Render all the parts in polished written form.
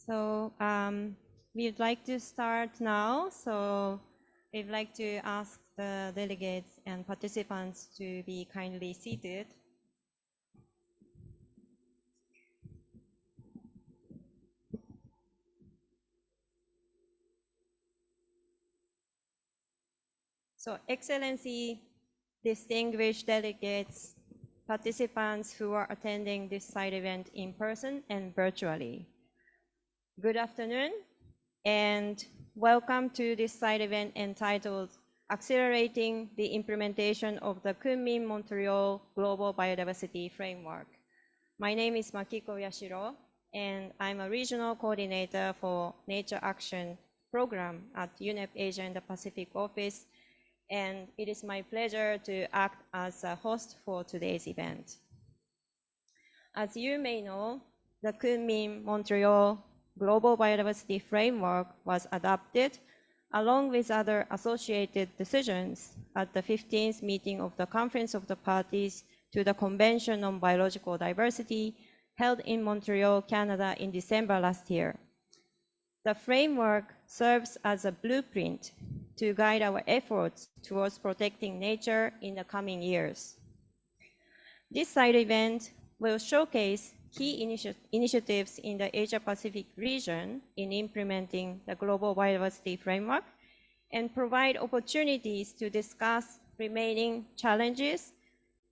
So we'd like to start now. So we'd like to ask the delegates and participants to be kindly seated. So Excellency, distinguished delegates, participants who are attending this side event in person and virtually. Good afternoon and welcome to this side event entitled Accelerating the Implementation of the Kunming-Montreal Global Biodiversity Framework. My name is Makiko Yashiro and I'm a regional coordinator for Nature Action Program at Unip Asia in the Pacific Office, and it is my pleasure to act as a host for today's event. As you may know, the Kunming-Montreal Global Biodiversity Framework was adopted along with other associated decisions at the 15th meeting of the Conference of the Parties to the Convention on Biological Diversity held in Montreal, Canada in December last year. The framework serves as a blueprint to guide our efforts towards protecting nature in the coming years. This side event will showcase key initiatives in the Asia-Pacific region in implementing the Global Biodiversity Framework and provide opportunities to discuss remaining challenges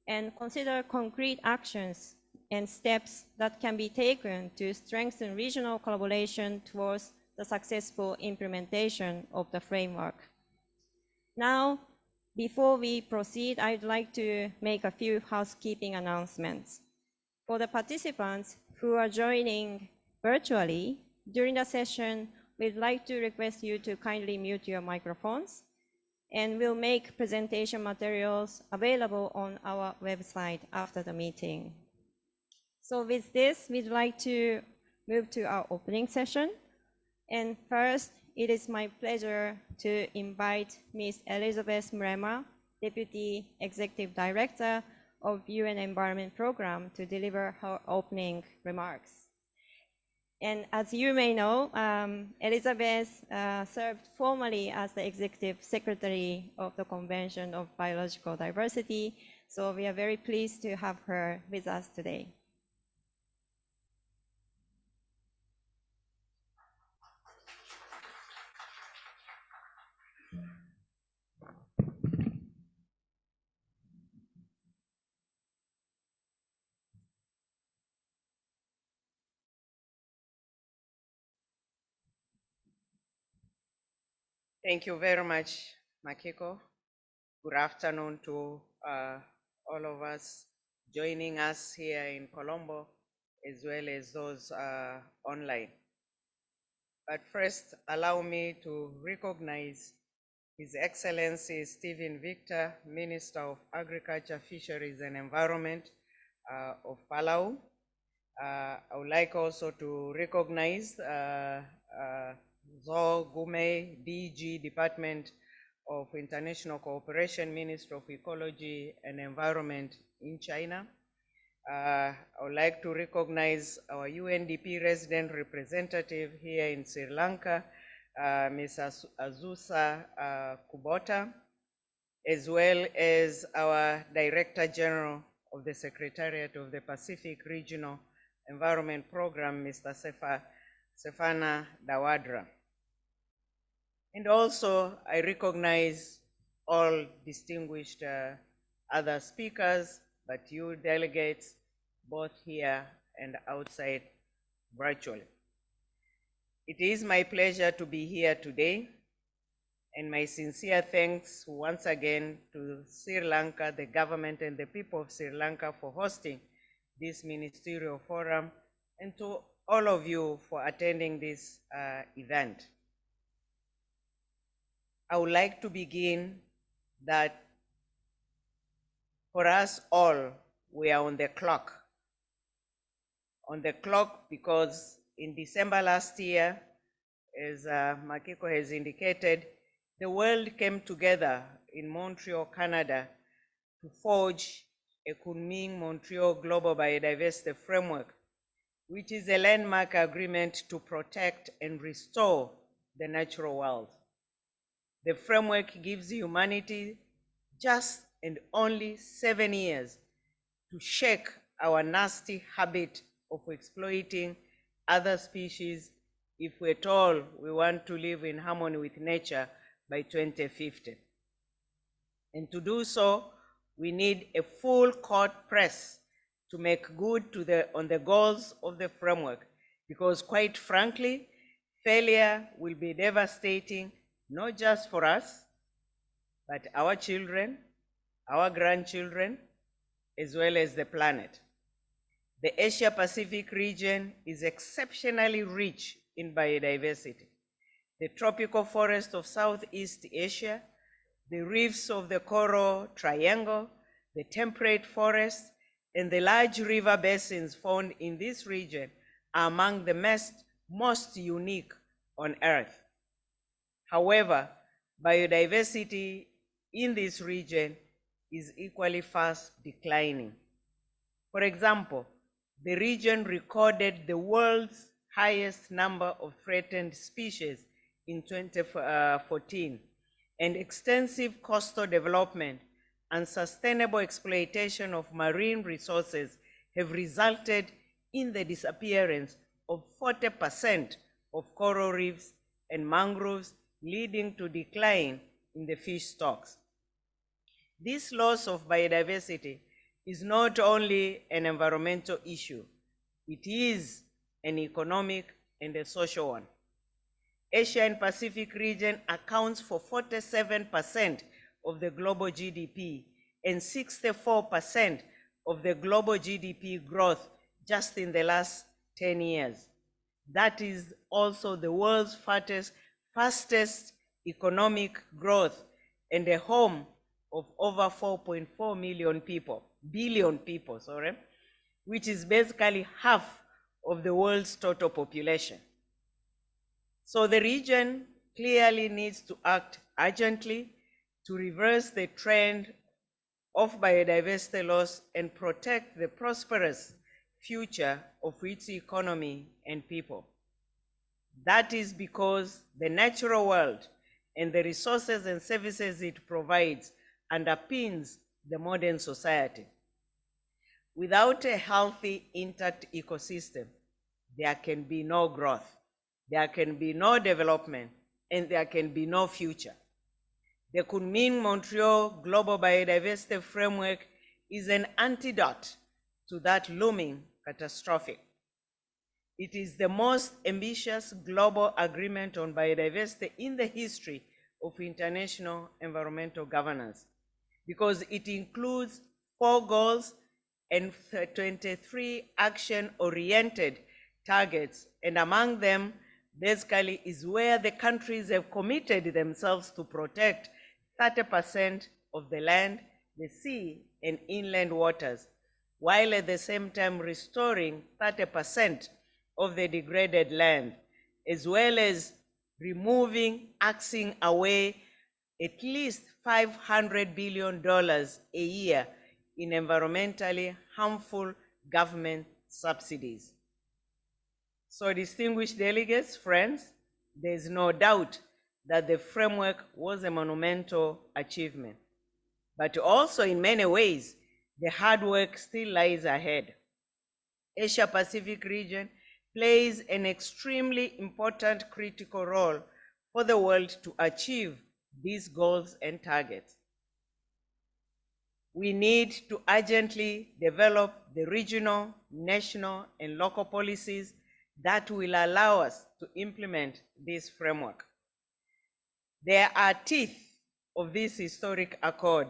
and consider concrete actions and steps that can be taken to strengthen regional collaboration towards the successful implementation of the framework. Now, before we proceed, I'd like to make a few housekeeping announcements. For the participants who are joining virtually, during the session, we'd like to request you to kindly mute your microphones, and we'll make presentation materials available on our website after the meeting. So with this, we'd like to move to our opening session. And first, it is my pleasure to invite Ms. Elizabeth Murmur, Deputy Executive Director of UN Environment Program, to deliver her opening remarks. And as you may know, Elizabeth served formerly as the Executive Secretary of the Convention of Biological Diversity, so we are very pleased to have her with us today. Thank you very much, Makiko. Good afternoon to all of us joining us here in Colombo, as well as those online. But first, allow me to recognize His Excellency Stephen Victor, Minister of Agriculture, Fisheries and Environment of Palau. I would like also to recognize Zo Gume, DG, Department of International Cooperation, Minister of Ecology and Environment in China. I would like to recognize our UNDP resident representative here in Sri Lanka, Ms. Azusa Kubota, as well as our Director General of the Secretariat of the Pacific Regional Environment Program, Mr. Sefana Dawadra. And also, I recognize all distinguished other speakers, but you delegates, both here and outside virtually. It is my pleasure to be here today And my sincere thanks once again to Sri Lanka, the government and the people of Sri Lanka for hosting this ministerial forum, and to all of you for attending this event. I would like to begin that for us all, we are on the clock. On the clock because in December last year, as Makiko has indicated, the world came together in Montreal, Canada, to forge a Kunming-Montreal Global Biodiversity Framework, which is a landmark agreement to protect and restore the natural world. The framework gives humanity just and only 7 years to shake our nasty habit of exploiting other species if at all we want to live in harmony with nature by 2050. And to do so, we need a full court press to make good on the goals of the framework, because quite frankly, failure will be devastating, not just for us, but our children, our grandchildren, as well as the planet. The Asia-Pacific region is exceptionally rich in biodiversity. The tropical forest of Southeast Asia, the reefs of the Coral Triangle, the temperate forests, and the large river basins found in this region are among the most unique on Earth. However, biodiversity in this region is equally fast declining. For example, the region recorded the world's highest number of threatened species in 2014, and extensive coastal development and sustainable exploitation of marine resources have resulted in the disappearance of 40% of coral reefs and mangroves, leading to decline in the fish stocks. This loss of biodiversity is not only an environmental issue, it is an economic and a social one. Asia and Pacific region accounts for 47% of the global GDP and 64% of the global GDP growth just in the last 10 years. That is also the world's fastest economic growth and a home of over 4.4 billion people, which is basically half of the world's total population. So the region clearly needs to act urgently to reverse the trend of biodiversity loss and protect the prosperous future of its economy and people. That is because the natural world and the resources and services it provides underpins the modern society. Without a healthy, intact ecosystem, there can be no growth, there can be no development, and there can be no future. The Kunming-Montreal Global Biodiversity Framework is an antidote to that looming catastrophe. It is the most ambitious global agreement on biodiversity in the history of international environmental governance, because it includes 4 goals and 23 action-oriented targets, and among them basically is where the countries have committed themselves to protect 30% of the land, the sea, and inland waters, while at the same time restoring 30% of the degraded land, as well as axing away at least $500 billion a year in environmentally harmful government subsidies. So, distinguished delegates, friends, there is no doubt that the framework was a monumental achievement. But also, in many ways, the hard work still lies ahead. Asia-Pacific region plays an extremely important critical role for the world to achieve these goals and targets. We need to urgently develop the regional, national, and local policies that will allow us to implement this framework. There are teeth of this historic accord,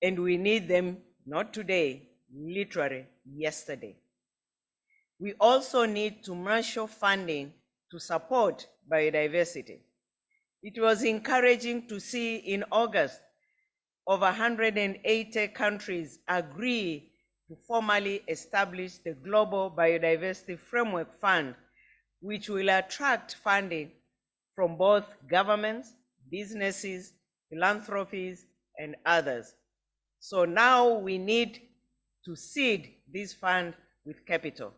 and we need them not today, literally yesterday. We also need to marshal funding to support biodiversity. It was encouraging to see in August over 180 countries agree to formally establish the Global Biodiversity Framework Fund, which will attract funding from both governments, businesses, philanthropies, and others. So now we need to seed this fund with capital.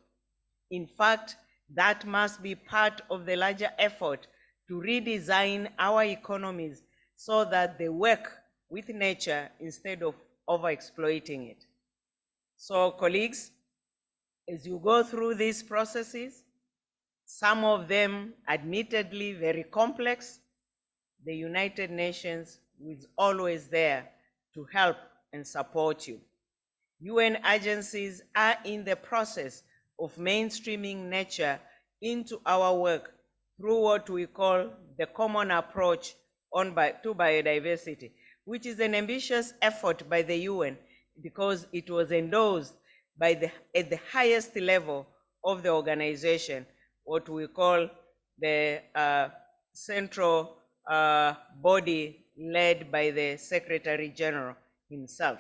In fact, that must be part of the larger effort to redesign our economies so that they work with nature instead of overexploiting it. So colleagues, as you go through these processes, some of them admittedly very complex, the United Nations is always there to help and support you. UN agencies are in the process of mainstreaming nature into our work through what we call the Common Approach to Biodiversity, which is an ambitious effort by the UN because it was endorsed by at the highest level of the organization, what we call the central body led by the Secretary General himself.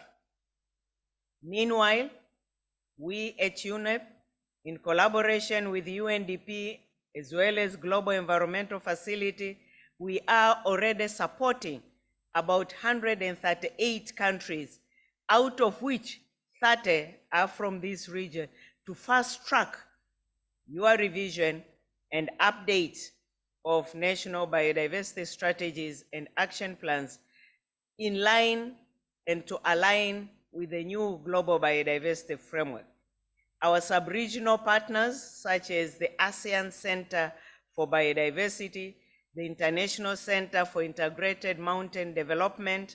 Meanwhile, we at UNEP, in collaboration with UNDP as well as Global Environmental Facility, we are already supporting about 138 countries, out of which 30 are from this region, to fast track your revision and update of national biodiversity strategies and action plans in line and to align with the new global biodiversity framework. Our sub-regional partners, such as the ASEAN Center for Biodiversity, the International Center for Integrated Mountain Development,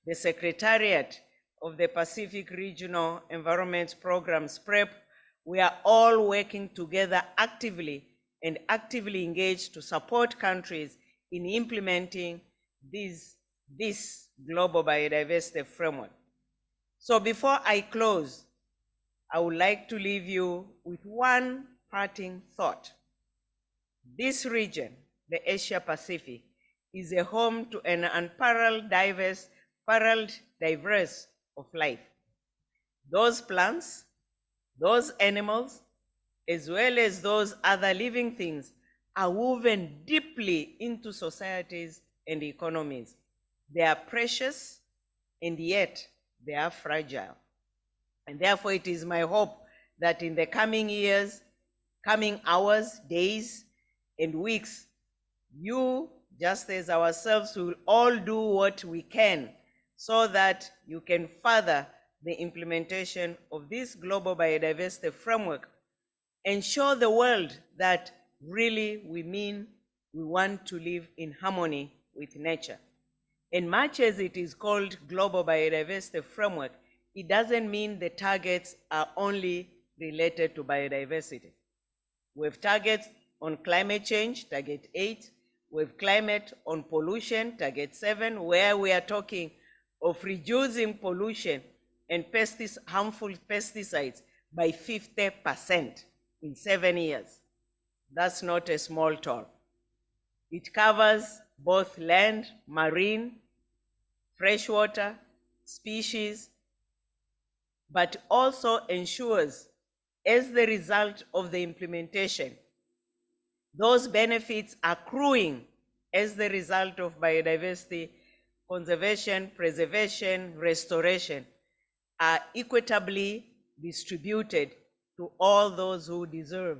the Secretariat of the Pacific Regional Environment Program, SPREP, we are all working together actively and actively engaged to support countries in implementing this global biodiversity framework. So before I close, I would like to leave you with one parting thought. This region, the Asia Pacific, is a home to an unparalleled diverse of life. Those plants, those animals, as well as those other living things are woven deeply into societies and economies. They are precious, and yet they are fragile. And therefore, it is my hope that in the coming years, coming hours, days, and weeks, you, just as ourselves, will all do what we can so that you can further the implementation of this global biodiversity framework and show the world that really we want to live in harmony with nature. And much as it is called global biodiversity framework, it doesn't mean the targets are only related to biodiversity. We have targets on climate change, target 8. We have climate on pollution, target 7, where we are talking of reducing pollution and harmful pesticides by 50% in 7 years. That's not a small toll. It covers both land, marine, freshwater, species, but also ensures, as the result of the implementation, those benefits accruing as the result of biodiversity conservation, preservation, restoration are equitably distributed to all those who deserve,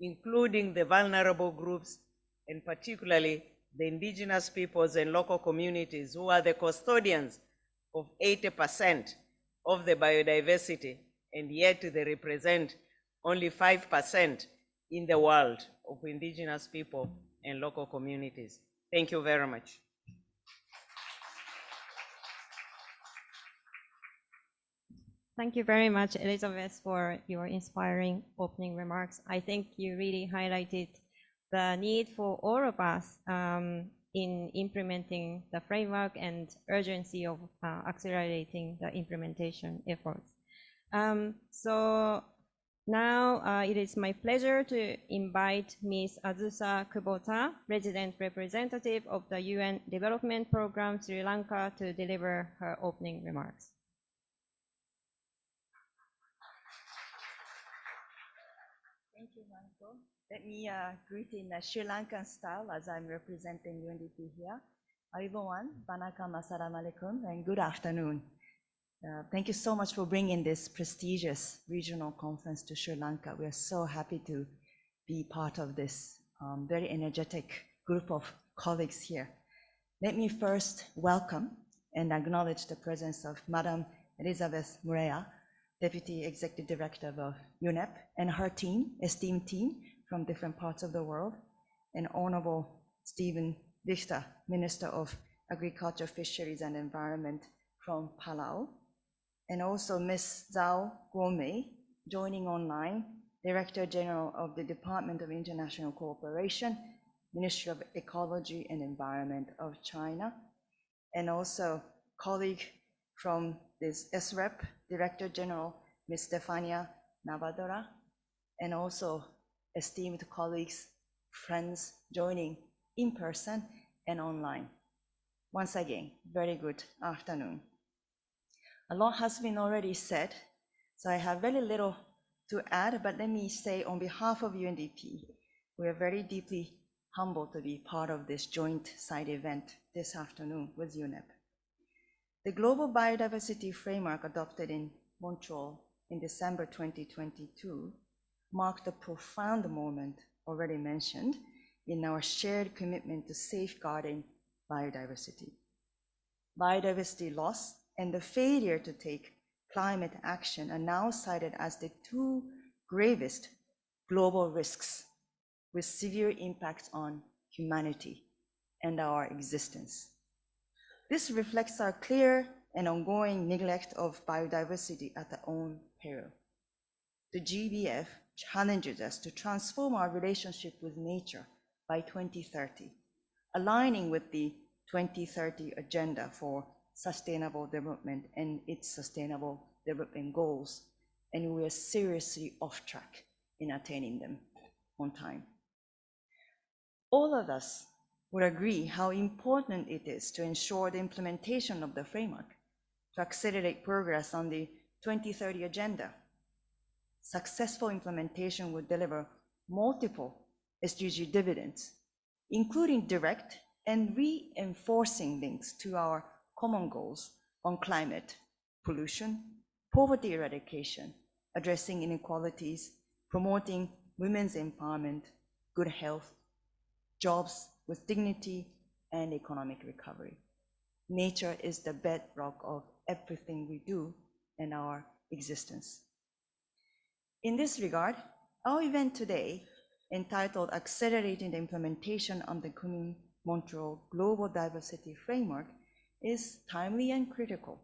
including the vulnerable groups, and particularly the indigenous peoples and local communities who are the custodians of 80% of the biodiversity, and yet they represent only 5% in the world of indigenous people and local communities. Thank you very much. Thank you very much, Elizabeth, for your inspiring opening remarks. I think you really highlighted the need for all of us in implementing the framework and urgency of accelerating the implementation efforts. So now it is my pleasure to invite Ms. Azusa Kubota, Resident Representative of the UN Development Programme Sri Lanka, to deliver her opening remarks. Thank you, Marco. Let me greet in the Sri Lankan style as I'm representing UNDP here. Everyone, Banakam, Assalamu alaikum, and good afternoon. Thank you so much for bringing this prestigious regional conference to Sri Lanka. We are so happy to be part of this very energetic group of colleagues here. Let me first welcome and acknowledge the presence of Madam Elizabeth Murmur, Deputy Executive Director of UNEP, and her team, esteemed team from different parts of the world, and Honorable Stephen Dichter, Minister of Agriculture, Fisheries and Environment from Palau, and also Ms. Zhao Guomei, joining online, Director General of the Department of International Cooperation, Ministry of Ecology and Environment of China, and also colleague from this SREP, Director General, Ms. Stefania Navadora, and also esteemed colleagues, friends joining in person and online. Once again, very good afternoon. A lot has been already said, so I have very little to add, but let me say on behalf of UNDP, we are very deeply humbled to be part of this joint side event this afternoon with UNEP. The Global Biodiversity Framework adopted in Montreal in December 2022 marked a profound moment already mentioned in our shared commitment to safeguarding biodiversity. Biodiversity loss and the failure to take climate action are now cited as the two gravest global risks with severe impacts on humanity and our existence. This reflects our clear and ongoing neglect of biodiversity at our own peril. The GBF challenges us to transform our relationship with nature by 2030, aligning with the 2030 Agenda for Sustainable Development and its Sustainable Development Goals, and we are seriously off track in attaining them on time. All of us would agree how important it is to ensure the implementation of the framework to accelerate progress on the 2030 Agenda. Successful implementation would deliver multiple SDG dividends, including direct and reinforcing links to our common goals on climate, pollution, poverty eradication, addressing inequalities, promoting women's empowerment, good health, jobs with dignity, and economic recovery. Nature is the bedrock of everything we do in our existence. In this regard, our event today, entitled Accelerating the Implementation of the Kumi Montreal Global Biodiversity Framework, is timely and critical.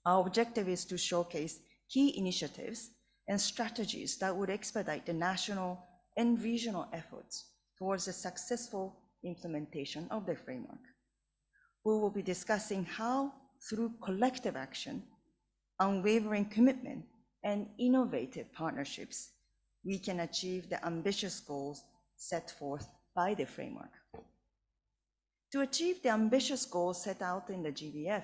Our objective is to showcase key initiatives and strategies that would expedite the national and regional efforts towards the successful implementation of the framework. We will be discussing how, through collective action, unwavering commitment, and innovative partnerships, we can achieve the ambitious goals set forth by the framework. To achieve the ambitious goals set out in the GBF,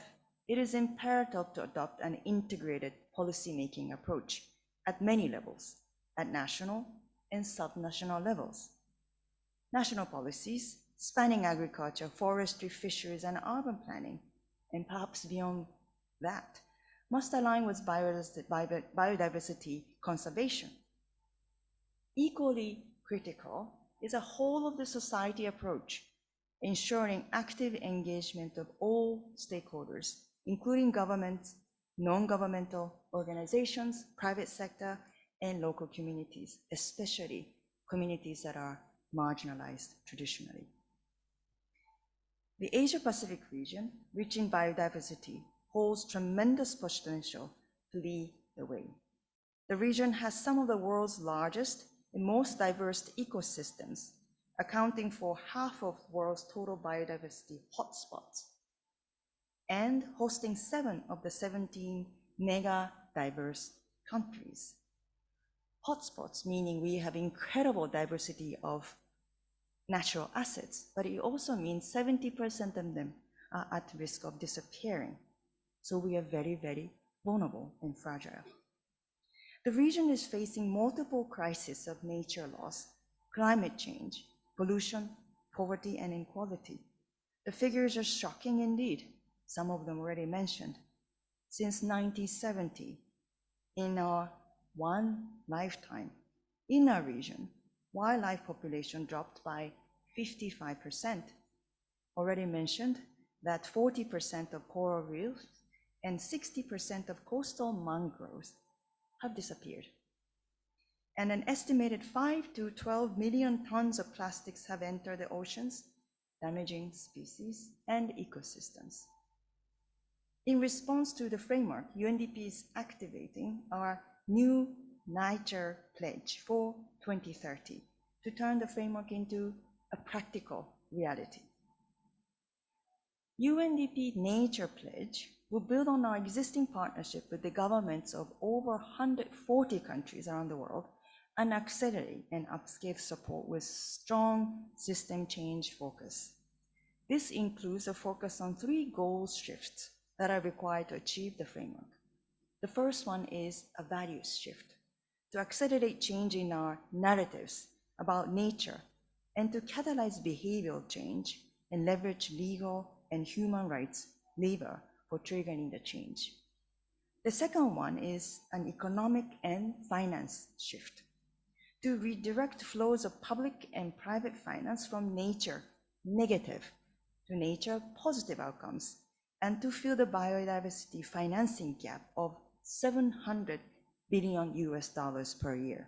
it is imperative to adopt an integrated policymaking approach at many levels, at national and subnational levels. National policies spanning agriculture, forestry, fisheries, and urban planning, and perhaps beyond that, must align with biodiversity conservation. Equally critical is a whole of the society approach, ensuring active engagement of all stakeholders, including governments, non-governmental organizations, private sector, and local communities, especially communities that are marginalized traditionally. The Asia-Pacific region, rich in biodiversity, holds tremendous potential to lead the way. The region has some of the world's largest and most diverse ecosystems, accounting for half of the world's total biodiversity hotspots, and hosting 7 of the 17 mega diverse countries. Hotspots meaning we have incredible diversity of natural assets, but it also means 70% of them are at risk of disappearing. So we are very, very vulnerable and fragile. The region is facing multiple crises of nature loss, climate change, pollution, poverty, and inequality. The figures are shocking indeed, some of them already mentioned. Since 1970, in our one lifetime, in our region, wildlife population dropped by 55%. Already mentioned that 40% of coral reefs and 60% of coastal mangroves have disappeared. And an estimated 5 to 12 million tons of plastics have entered the oceans, damaging species and ecosystems. In response to the framework, UNDP is activating our new nature pledge for 2030 to turn the framework into a practical reality. UNDP Nature Pledge will build on our existing partnership with the governments of over 140 countries around the world and accelerate and upscale support with strong system change focus. This includes a focus on 3 goal shifts that are required to achieve the framework. The first one is a values shift, to accelerate change in our narratives about nature and to catalyze behavioral change and leverage legal and human rights lever for triggering the change. The second one is an economic and finance shift, to redirect flows of public and private finance from nature negative to nature positive outcomes, and to fill the biodiversity financing gap of $700 billion per year.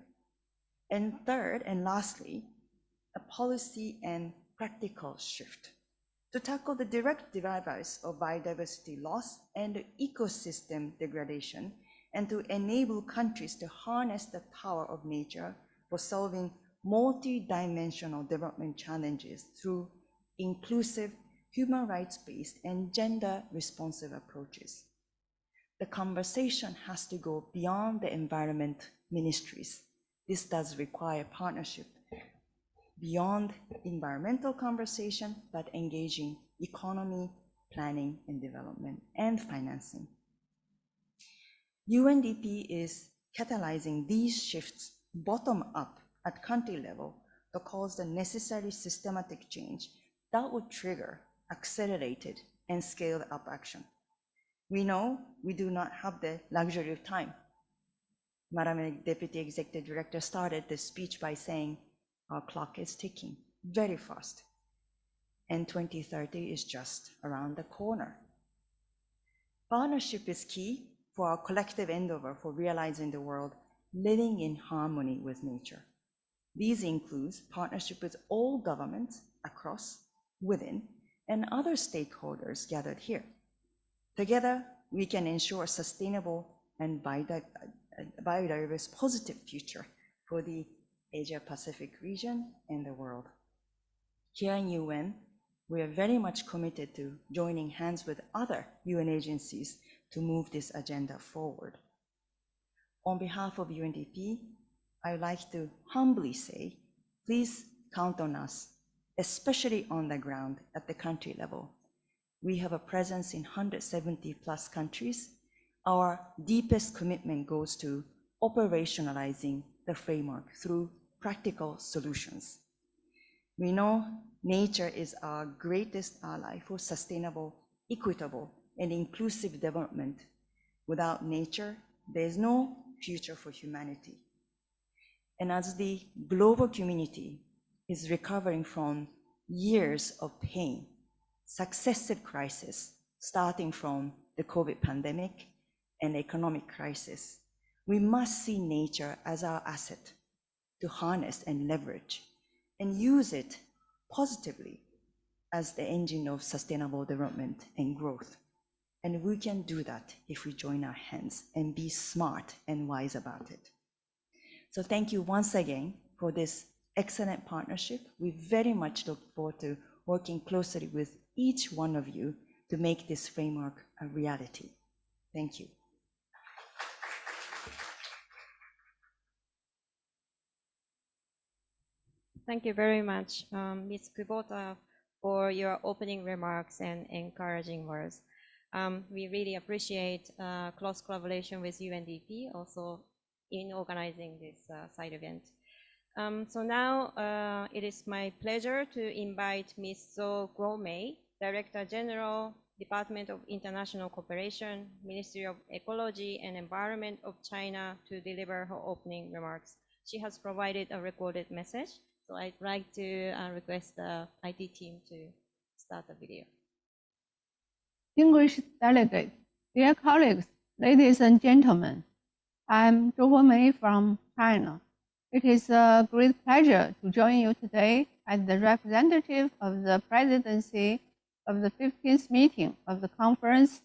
And third and lastly, a policy and practical shift to tackle the direct drivers of biodiversity loss and ecosystem degradation, and to enable countries to harness the power of nature for solving multi-dimensional development challenges through inclusive, human rights-based, and gender-responsive approaches. The conversation has to go beyond the environment ministries. This does require partnership beyond environmental conversation, but engaging economy, planning and development, and financing. UNDP is catalyzing these shifts bottom up at country level to cause the necessary systematic change that would trigger accelerated and scaled up action. We know we do not have the luxury of time. Madam Deputy Executive Director started this speech by saying, our clock is ticking very fast, and 2030 is just around the corner. Partnership is key for our collective endeavor for realizing the world living in harmony with nature. These include partnership with all governments across, within, and other stakeholders gathered here. Together, we can ensure a sustainable and biodiverse positive future for the Asia-Pacific region and the world. Here in UN, we are very much committed to joining hands with other UN agencies to move this agenda forward. On behalf of UNDP, I would like to humbly say, please count on us, especially on the ground at the country level. We have a presence in 170 plus countries. Our deepest commitment goes to operationalizing the framework through practical solutions. We know nature is our greatest ally for sustainable, equitable, and inclusive development. Without nature, there is no future for humanity. And as the global community is recovering from years of pain, successive crises, starting from the COVID pandemic and economic crisis, we must see nature as our asset to harness and leverage and use it positively as the engine of sustainable development and growth. And we can do that if we join our hands and be smart and wise about it. So thank you once again for this excellent partnership. We very much look forward to working closely with each one of you to make this framework a reality. Thank you. Thank you very much, Ms. Kubota, for your opening remarks and encouraging words. We really appreciate close collaboration with UNDP also in organizing this side event. So now it is my pleasure to invite Ms. Zo Guomei, Director General, Department of International Cooperation, Ministry of Ecology and Environment of China, to deliver her opening remarks. She has provided a recorded message, so I'd like to request the IT team to start the video. Distinguished delegates, dear colleagues, ladies and gentlemen, I'm Zhou Guomei from China. It is a great pleasure to join you today as the representative of the presidency of the 15th meeting of the Conference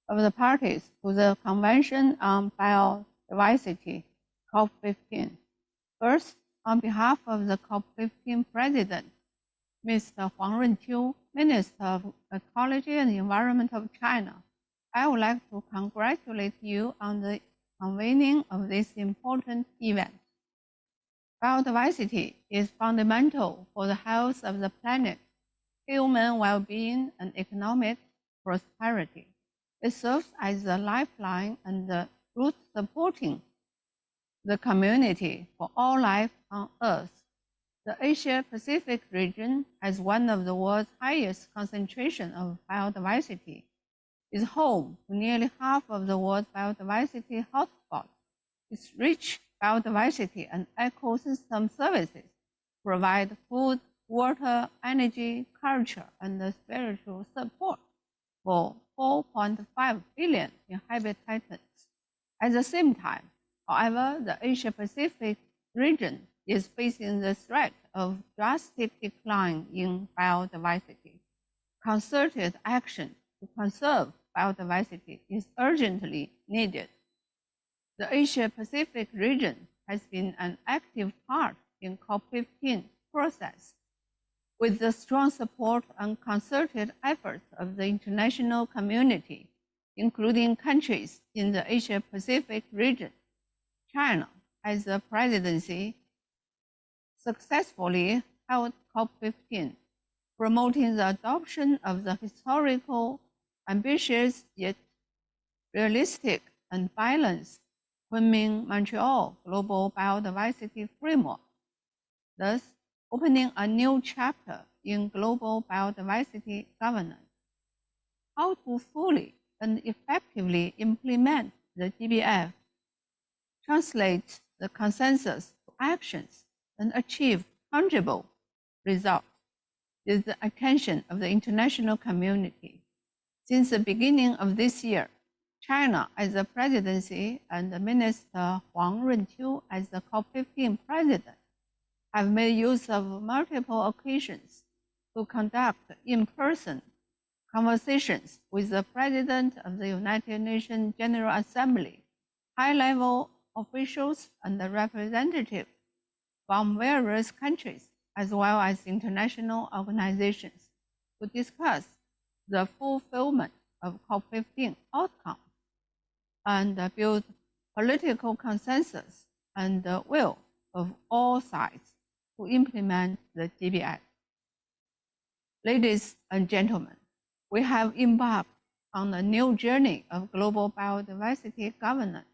of the Parties to the Convention on Biodiversity, COP15. First, on behalf of the COP15 President, Mr. Huang Runqiu, Minister of Ecology and Environment of China, I would like to congratulate you on the convening of this important event. Biodiversity is fundamental for the health of the planet, human well-being, and economic prosperity. It serves as a lifeline and the root supporting the community for all life on Earth. The Asia-Pacific region, as one of the world's highest concentration of biodiversity, is home to nearly half of the world's biodiversity hotspots. Its rich biodiversity and ecosystem services provide food, water, energy, culture, and spiritual support for 4.5 billion inhabitants. At the same time, however, the Asia-Pacific region is facing the threat of drastic decline in biodiversity. Concerted action to conserve biodiversity is urgently needed. The Asia-Pacific region has been an active part in COP15 process. With the strong support and concerted efforts of the international community, including countries in the Asia-Pacific region, China, as the presidency, successfully held COP15, promoting the adoption of the historical, ambitious, yet realistic and balanced Kunming-Montreal Global Biodiversity Framework, thus opening a new chapter in global biodiversity governance. How to fully and effectively implement the GBF, translate the consensus to actions, and achieve tangible results is the attention of the international community. Since the beginning of this year, China as the presidency and Minister Huang Runqiu as the COP15 president have made use of multiple occasions to conduct in-person conversations with the President of the United Nations General Assembly, high-level officials, and representatives from various countries, as well as international organizations, to discuss the fulfillment of COP15 outcomes and build political consensus and the will of all sides to implement the GBI. Ladies and gentlemen, we have embarked on a new journey of global biodiversity governance.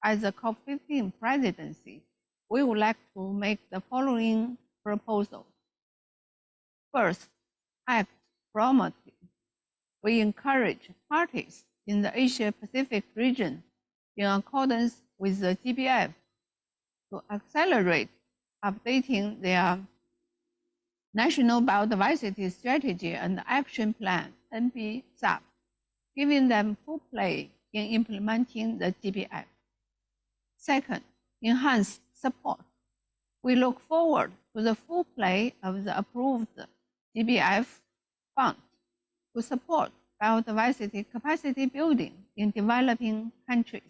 As the COP15 presidency, we would like to make the following proposals. First, act proactively. We encourage parties in the Asia-Pacific region, in accordance with the GBF, to accelerate updating their National Biodiversity Strategy and Action Plan, NBSAP, giving them full play in implementing the GBF. Second, enhance support. We look forward to the full play of the approved GBF fund to support biodiversity capacity building in developing countries.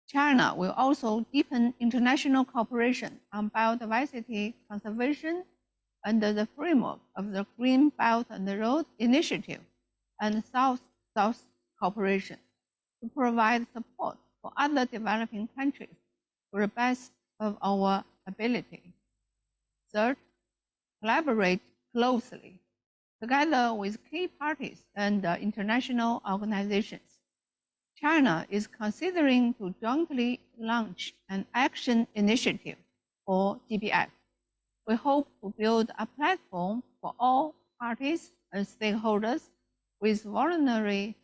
China will also deepen international cooperation on biodiversity conservation under the framework of the Green Belt and Road Initiative and South-South cooperation to provide support for other developing countries to the best of our ability. Third, collaborate closely together with key parties and international organizations. China is considering to jointly launch an action initiative or GBF. We hope to build a platform for all parties and stakeholders with voluntary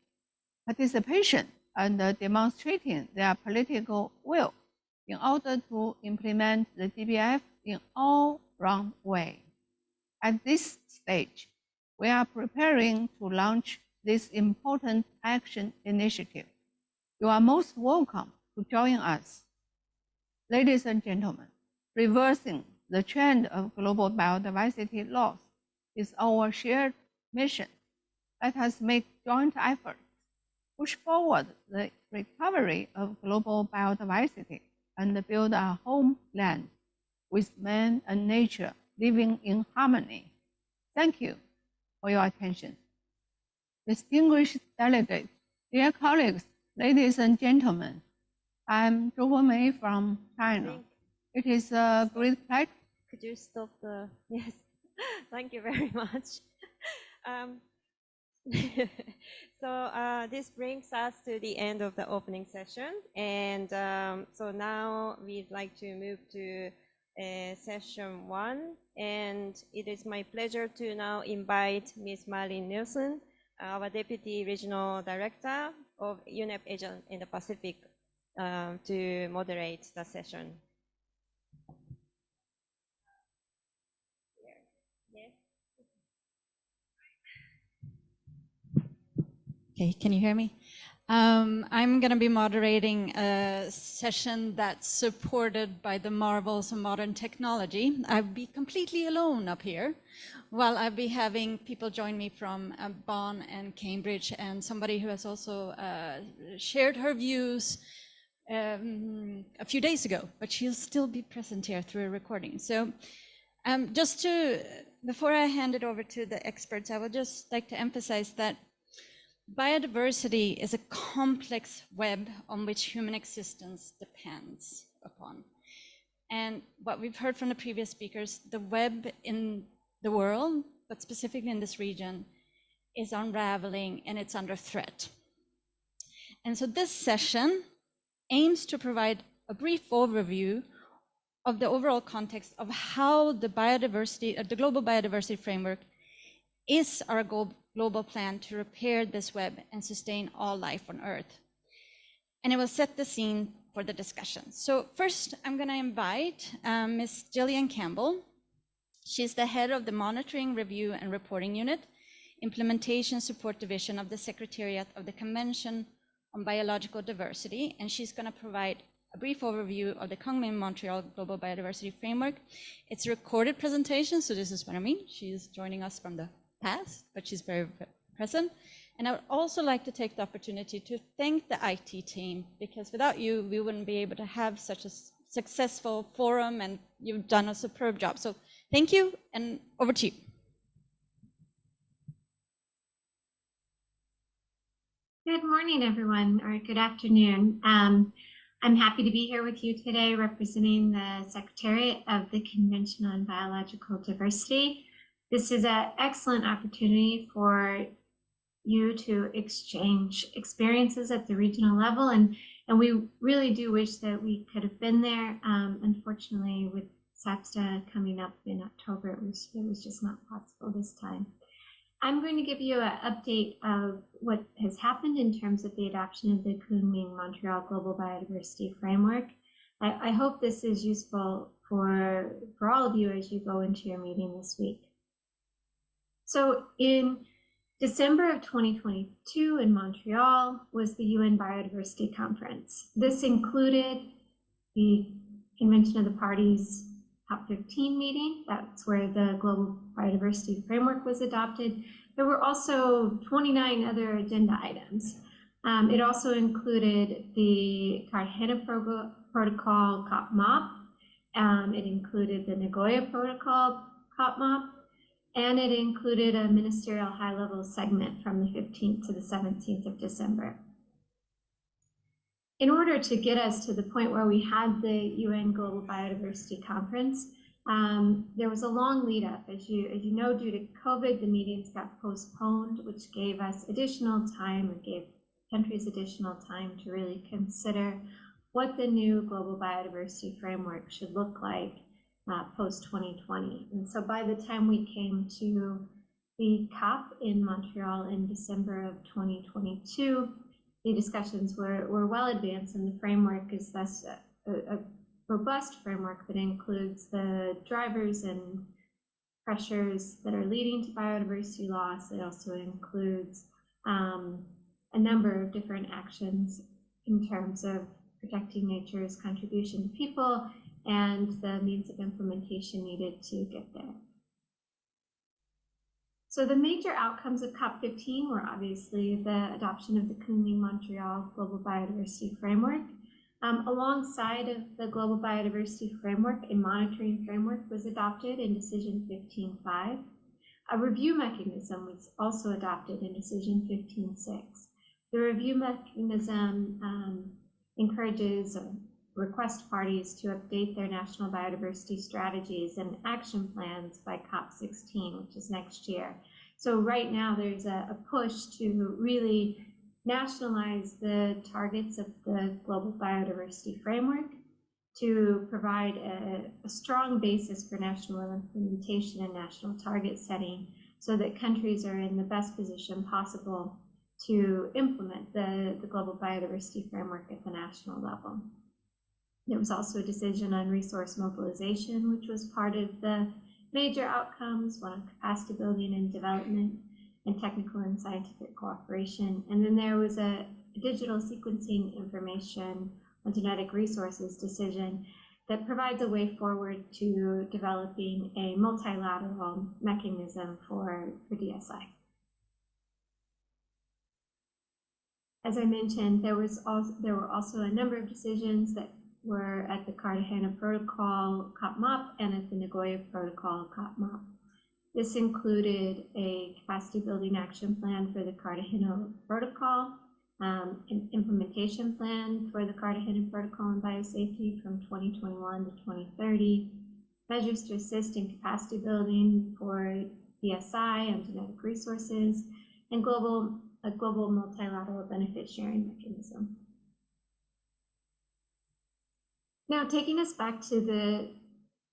participation and demonstrating their political will in order to implement the GBF in all-round way. At this stage, we are preparing to launch this important action initiative. You are most welcome to join us. Ladies and gentlemen, reversing the trend of global biodiversity loss is our shared mission. Let us make joint efforts, push forward the recovery of global biodiversity, and build a homeland with man and nature living in harmony. Thank you for your attention. Distinguished delegates, dear colleagues, ladies and gentlemen, I'm Zhou Wenmei from China. It is a great pleasure. Could you stop the, yes, thank you very much. So this brings us to the end of the opening session. And so now we'd like to move to session 1. And it is my pleasure to now invite Ms. Marion Nielsen, our Deputy Regional Director of Unip Asia in the Pacific, to moderate the session. Okay, can you hear me? I'm going to be moderating a session that's supported by the marvels of modern technology. I'll be completely alone up here, while I'll be having people join me from Bonn and Cambridge, and somebody who has also shared her views a few days ago, but she'll still be present here through a recording. So before I hand it over to the experts, I would just like to emphasize that biodiversity is a complex web on which human existence depends upon. And what we've heard from the previous speakers, the web in the world, but specifically in this region, is unraveling and it's under threat. And so this session aims to provide a brief overview of the overall context of how the global biodiversity framework is our global plan to repair this web and sustain all life on Earth. And it will set the scene for the discussion. So first, I'm going to invite Ms. Julian Campbell. She's the head of the Monitoring, Review and Reporting Unit, Implementation Support Division of the Secretariat of the Convention on Biological Diversity, and she's going to provide a brief overview of the Kunming-Montreal Global Biodiversity Framework. It's a recorded presentation, so this is what I mean. She's joining us from the past, but she's very present. And I would also like to take the opportunity to thank the IT team, because without you, we wouldn't be able to have such a successful forum, and you've done a superb job. So thank you, and over to you. Good morning, everyone, or good afternoon. I'm happy to be here with you today representing the Secretariat of the Convention on Biological Diversity. This is an excellent opportunity for you to exchange experiences at the regional level, and we really do wish that we could have been there. Unfortunately, with SAPSTA coming up in October, it was just not possible this time. I'm going to give you an update of what has happened in terms of the adoption of the Kunming-Montreal Global Biodiversity Framework. I hope this is useful for all of you as you go into your meeting this week. So in December of 2022 in Montreal was the UN Biodiversity Conference. This included the Convention of the Parties Top 15 meeting. That's where the Global Biodiversity Framework was adopted. There were also 29 other agenda items. It also included the Cartagena Protocol COP-MOP. It included the Nagoya Protocol COP-MOP, and it included a ministerial high-level segment from the 15th to the 17th of December. In order to get us to the point where we had the UN Global Biodiversity Conference, there was a long lead up. As you know, due to COVID, the meetings got postponed, which gave us additional time, or gave countries additional time to really consider what the new global biodiversity framework should look like post-2020. And so by the time we came to the COP in Montreal in December of 2022, the discussions were well advanced, and the framework is thus a robust framework that includes the drivers and pressures that are leading to biodiversity loss. It also includes a number of different actions in terms of protecting nature's contribution to people and the means of implementation needed to get there. So the major outcomes of COP15 were obviously the adoption of the Kunming-Montreal Global Biodiversity Framework. Alongside of the Global Biodiversity Framework, a monitoring framework was adopted in Decision 15.5. A review mechanism was also adopted in Decision 15.6. The review mechanism encourages or requests parties to update their national biodiversity strategies and action plans by COP16, which is next year. So right now there's a push to really nationalize the targets of the Global Biodiversity Framework to provide a strong basis for national implementation and national target setting so that countries are in the best position possible to implement the Global Biodiversity Framework at the national level. There was also a decision on resource mobilization, which was part of the major outcomes, one on capacity building and development and technical and scientific cooperation. And then there was a digital sequencing information on genetic resources decision that provides a way forward to developing a multilateral mechanism for DSI. As I mentioned, there were also a number of decisions that were at the Cartagena Protocol COP-MOP and at the Nagoya Protocol COP-MOP. This included a capacity building action plan for the Cartagena Protocol, an implementation plan for the Cartagena Protocol on biosafety from 2021 to 2030, measures to assist in capacity building for DSI and genetic resources, and a global multilateral benefit sharing mechanism. Now, taking us back to the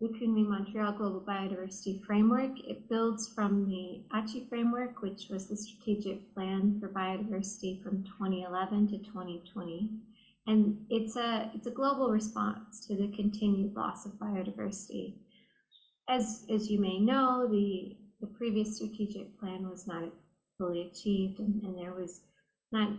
Kunming-Montreal Global Biodiversity Framework, it builds from the ACI framework, which was the strategic plan for biodiversity from 2011 to 2020. And it's a global response to the continued loss of biodiversity. As you may know, the previous strategic plan was not fully achieved, and there was none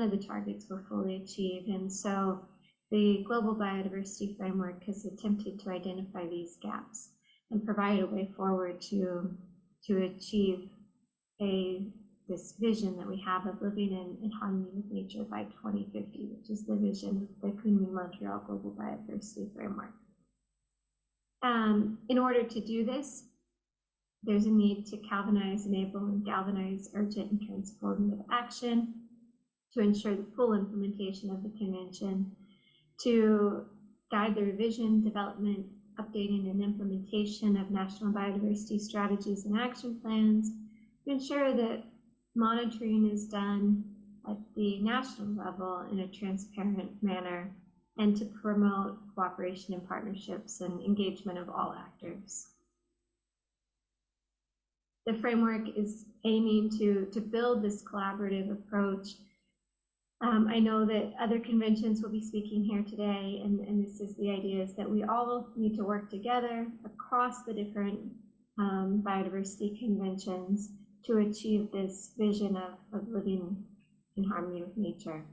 of the targets were fully achieved. And so the Global Biodiversity Framework has attempted to identify these gaps and provide a way forward to achieve this vision that we have of living in harmony with nature by 2050, which is the vision of the Kunming-Montreal Global Biodiversity Framework. In order to do this, there's a need to galvanize, enable, and galvanize urgent and transformative action to ensure the full implementation of the convention, to guide the revision, development, updating, and implementation of national biodiversity strategies and action plans, to ensure that monitoring is done at the national level in a transparent manner, and to promote cooperation and partnerships and engagement of all actors. The framework is aiming to build this collaborative approach. I know that other conventions will be speaking here today, and this is the idea, is that we all need to work together across the different biodiversity conventions to achieve this vision of living in harmony with nature.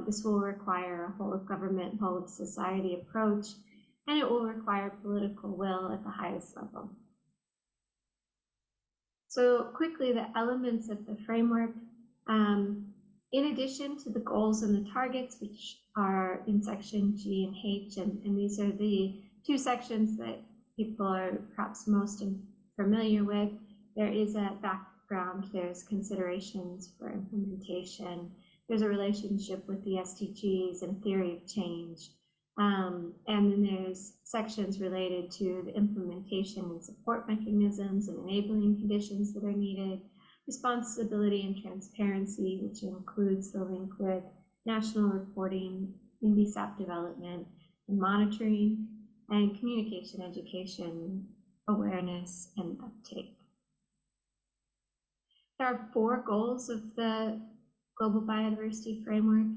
This will require a whole of government, whole of society approach, and it will require political will at the highest level. So quickly, the elements of the framework. In addition to the goals and the targets, which are in section G and H, and these are the two sections that people are perhaps most familiar with, there is a background, there's considerations for implementation, there's a relationship with the SDGs and theory of change, and then there's sections related to the implementation and support mechanisms and enabling conditions that are needed, responsibility and transparency, which includes the link with national reporting, NBSAP development and monitoring, and communication, education, awareness, and uptake. There are 4 goals of the Global Biodiversity Framework.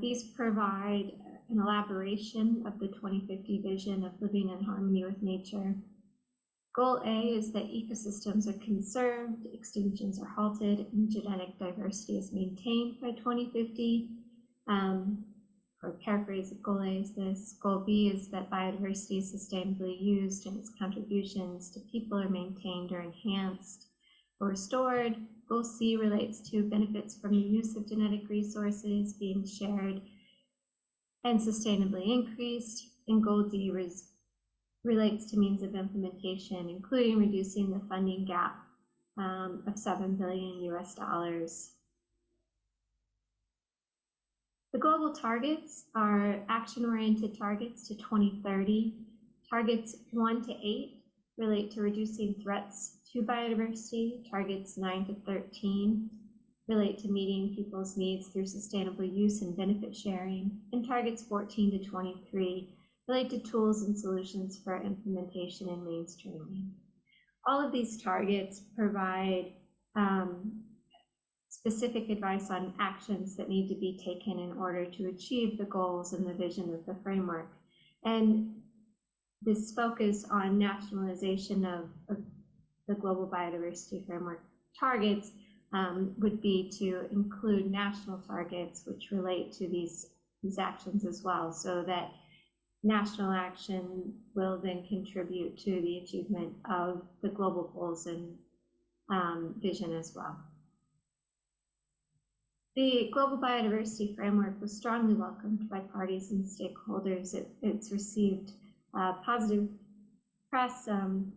These provide an elaboration of the 2050 vision of living in harmony with nature. Goal A is that ecosystems are conserved, extinctions are halted, and genetic diversity is maintained by 2050. Or paraphrase of Goal A is this. Goal B is that biodiversity is sustainably used and its contributions to people are maintained or enhanced or restored. Goal C relates to benefits from the use of genetic resources being shared and sustainably increased. And Goal D relates to means of implementation, including reducing the funding gap of $7 billion US. The global targets are action-oriented targets to 2030. Targets 1 to 8 relate to reducing threats to biodiversity. Targets 9 to 13 relate to meeting people's needs through sustainable use and benefit sharing. And targets 14 to 23 relate to tools and solutions for implementation and mainstreaming. All of these targets provide specific advice on actions that need to be taken in order to achieve the goals and the vision of the framework. And this focus on nationalization of the Global Biodiversity Framework targets would be to include national targets which relate to these actions as well, so that national action will then contribute to the achievement of the global goals and vision as well. The Global Biodiversity Framework was strongly welcomed by parties and stakeholders. It's received positive press and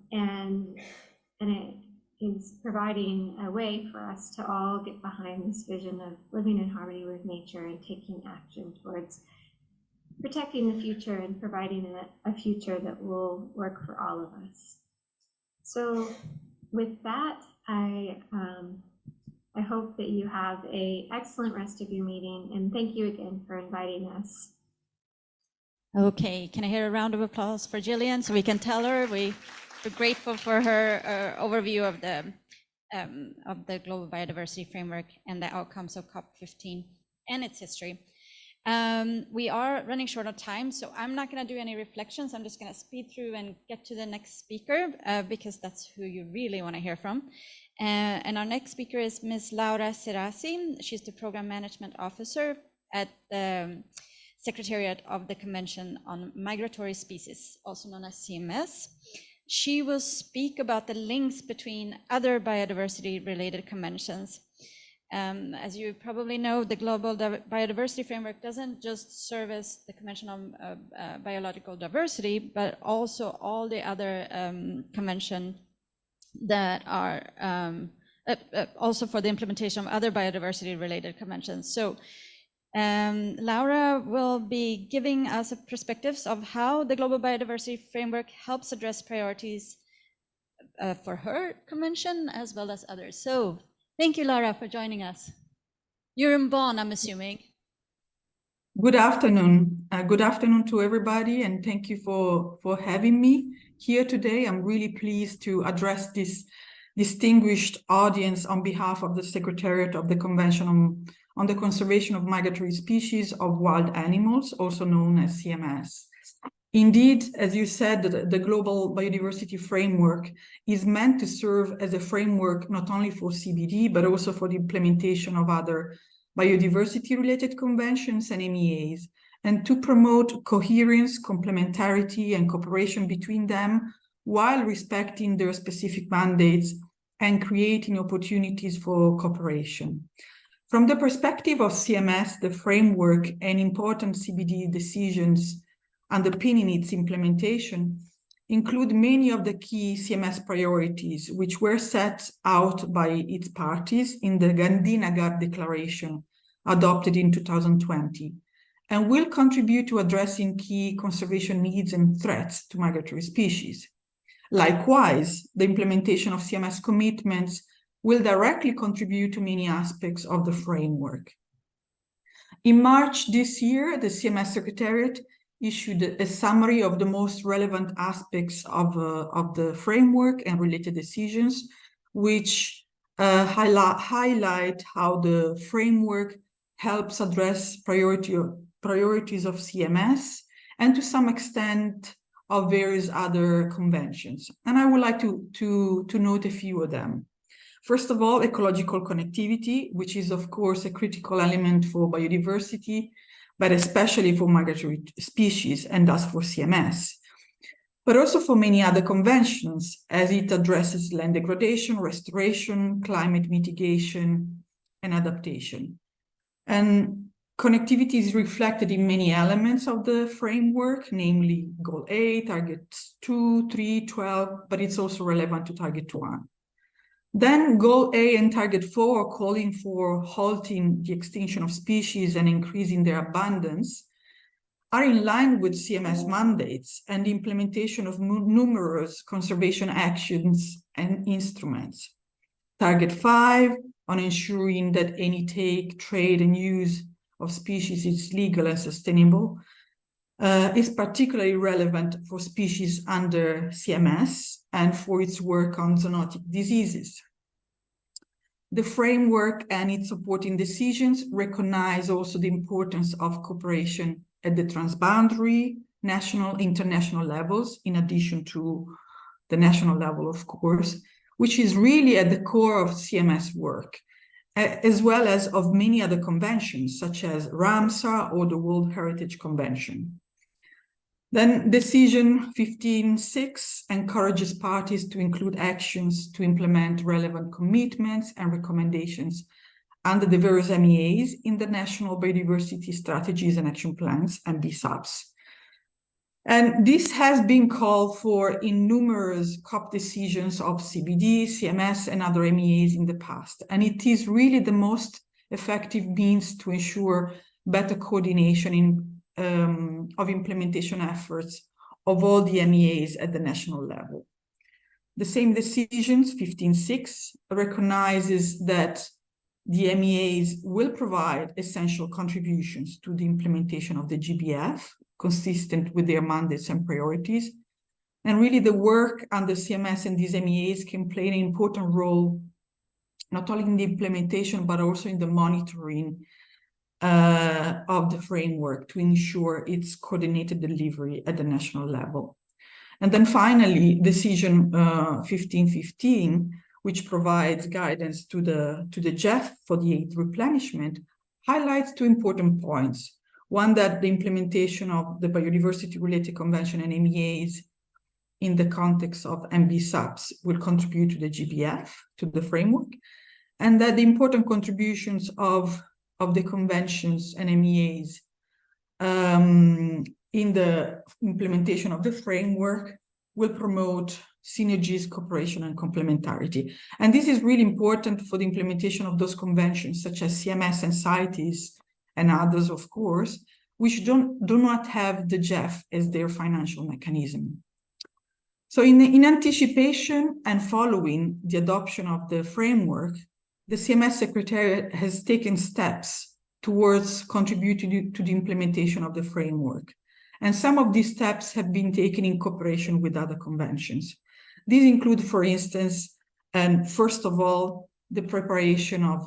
it is providing a way for us to all get behind this vision of living in harmony with nature and taking action towards protecting the future and providing a future that will work for all of us. So with that, I hope that you have an excellent rest of your meeting, and thank you again for inviting us. Okay, can I hear a round of applause for Julian so we can tell her we're grateful for her overview of the Global Biodiversity Framework and the outcomes of COP15 and its history. We are running short on time, so I'm not going to do any reflections. I'm just going to speed through and get to the next speaker because that's who you really want to hear from. And our next speaker is Ms. Laura Serasi. She's the Program Management Officer at the Secretariat of the Convention on Migratory Species, also known as CMS. She will speak about the links between other biodiversity-related conventions. As you probably know, the Global Biodiversity Framework doesn't just service the Convention on Biological Diversity, but also all the other conventions that are also for the implementation of other biodiversity-related conventions. So Laura will be giving us a perspectives of how the Global Biodiversity Framework helps address priorities for her convention as well as others. So thank you, Laura, for joining us. You're in Bonn, I'm assuming. Good afternoon. Good afternoon to everybody, and thank you for having me here today. I'm really pleased to address this distinguished audience on behalf of the Secretariat of the Convention on the Conservation of Migratory Species of Wild Animals, also known as CMS. Indeed, as you said, the Global Biodiversity Framework is meant to serve as a framework not only for CBD, but also for the implementation of other biodiversity-related conventions and MEAs, and to promote coherence, complementarity, and cooperation between them, while respecting their specific mandates and creating opportunities for cooperation. From the perspective of CMS, the framework and important CBD decisions underpinning its implementation include many of the key CMS priorities, which were set out by its parties in the Gandhinagar Declaration adopted in 2020, and will contribute to addressing key conservation needs and threats to migratory species. Likewise, the implementation of CMS commitments will directly contribute to many aspects of the framework. In March this year, the CMS Secretariat issued a summary of the most relevant aspects of the framework and related decisions, which highlight how the framework helps address priorities of CMS and to some extent of various other conventions. And I would like to note a few of them. First of all, ecological connectivity, which is of course a critical element for biodiversity, but especially for migratory species and thus for CMS, but also for many other conventions as it addresses land degradation, restoration, climate mitigation, and adaptation. And connectivity is reflected in many elements of the framework, namely Goal A, Targets 2, 3, 12, but it's also relevant to Target 1. Then Goal A and Target 4, calling for halting the extinction of species and increasing their abundance, are in line with CMS mandates and the implementation of numerous conservation actions and instruments. Target 5, on ensuring that any take, trade, and use of species is legal and sustainable, is particularly relevant for species under CMS and for its work on zoonotic diseases. The framework and its supporting decisions recognize also the importance of cooperation at the transboundary, national, international levels, in addition to the national level, of course, which is really at the core of CMS work, as well as of many other conventions, such as Ramsar or the World Heritage Convention. Then Decision 15.6 encourages parties to include actions to implement relevant commitments and recommendations under the various MEAs in the National Biodiversity Strategies and Action Plans and BSAPs. And this has been called for in numerous COP decisions of CBD, CMS, and other MEAs in the past. And it is really the most effective means to ensure better coordination of implementation efforts of all the MEAs at the national level. The same decisions, 15.6, recognizes that the MEAs will provide essential contributions to the implementation of the GBF, consistent with their mandates and priorities. And really the work under CMS and these MEAs can play an important role, not only in the implementation, but also in the monitoring of the framework to ensure its coordinated delivery at the national level. And then finally, decision 15.15, which provides guidance to the GEF for the aid replenishment, highlights two important points. One, that the implementation of the biodiversity-related convention and MEAs in the context of MBSAPs will contribute to the GBF, to the framework, and that the important contributions of the conventions and MEAs in the implementation of the framework will promote synergies, cooperation, and complementarity. And this is really important for the implementation of those conventions, such as CMS and CITES, and others, of course, which do not have the GEF as their financial mechanism. So in anticipation and following the adoption of the framework, the CMS Secretariat has taken steps towards contributing to the implementation of the framework. And some of these steps have been taken in cooperation with other conventions. These include, for instance, and first of all, the preparation of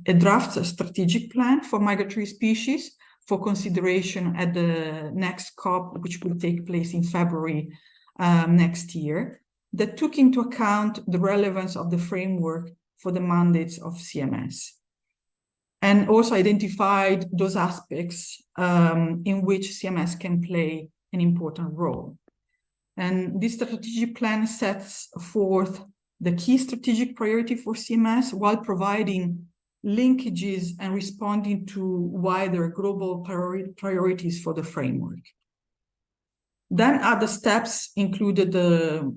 a draft strategic plan for migratory species for consideration at the next COP, which will take place in February next year, that took into account the relevance of the framework for the mandates of CMS, and also identified those aspects in which CMS can play an important role. And this strategic plan sets forth the key strategic priority for CMS while providing linkages, and responding to wider global priorities for the framework. Then other steps included the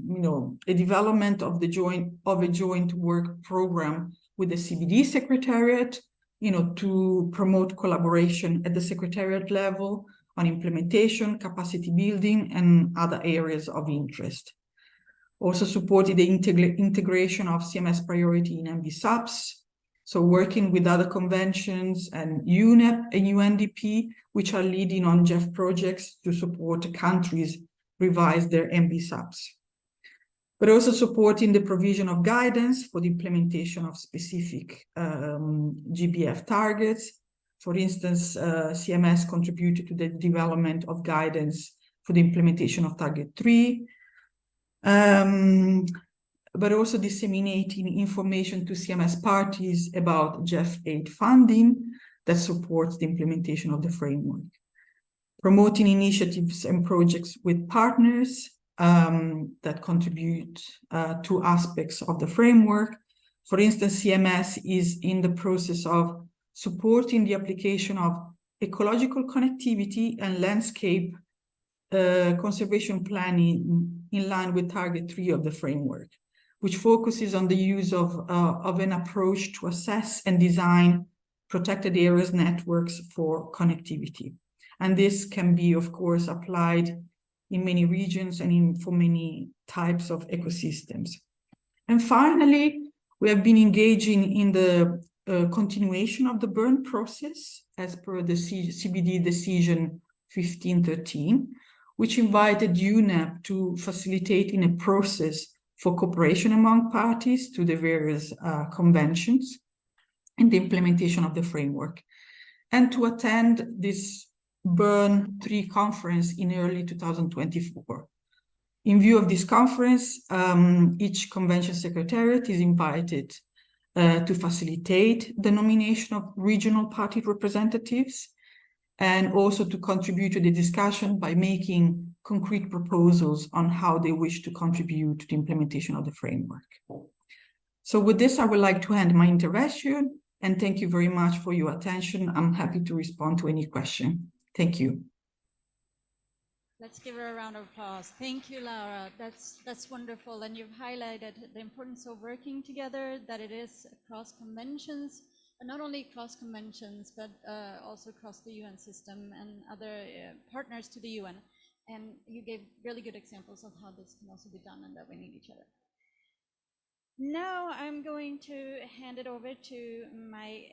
development of a joint work program with the CBD Secretariat, to promote collaboration at the Secretariat level on implementation, capacity building, and other areas of interest. Also supported the integration of CMS priority in MB-SAPs, so working with other conventions and UNEP and UNDP, which are leading on GEF projects to support countries revise their MB-SAPs. But also supporting the provision of guidance for the implementation of specific GBF targets. For instance, CMS contributed to the development of guidance for the implementation of Target 3, but also disseminating information to CMS parties about GEF 8 funding that supports the implementation of the framework. Promoting initiatives and projects with partners that contribute to aspects of the framework. For instance, CMS is in the process of supporting the application of ecological connectivity and landscape conservation planning in line with Target 3 of the framework, which focuses on the use of an approach to assess and design protected areas networks for connectivity. And this can be, of course, applied in many regions and for many types of ecosystems. And finally, we have been engaging in the continuation of the Bern process as per the CBD decision 1513, which invited UNEP to facilitate in a process for cooperation among parties to the various conventions and the implementation of the framework, and to attend this Bern 3 conference in early 2024. In view of this conference, each convention secretariat is invited to facilitate the nomination of regional party representatives and also to contribute to the discussion by making concrete proposals on how they wish to contribute to the implementation of the framework. So with this, I would like to end my intervention and thank you very much for your attention. I'm happy to respond to any question. Thank you. Let's give her a round of applause. Thank you, Laura. That's wonderful. And you've highlighted the importance of working together, that it is across conventions, and not only across conventions, but also across the UN system and other partners to the UN. And you gave really good examples of how this can also be done and that we need each other. Now I'm going to hand it over to my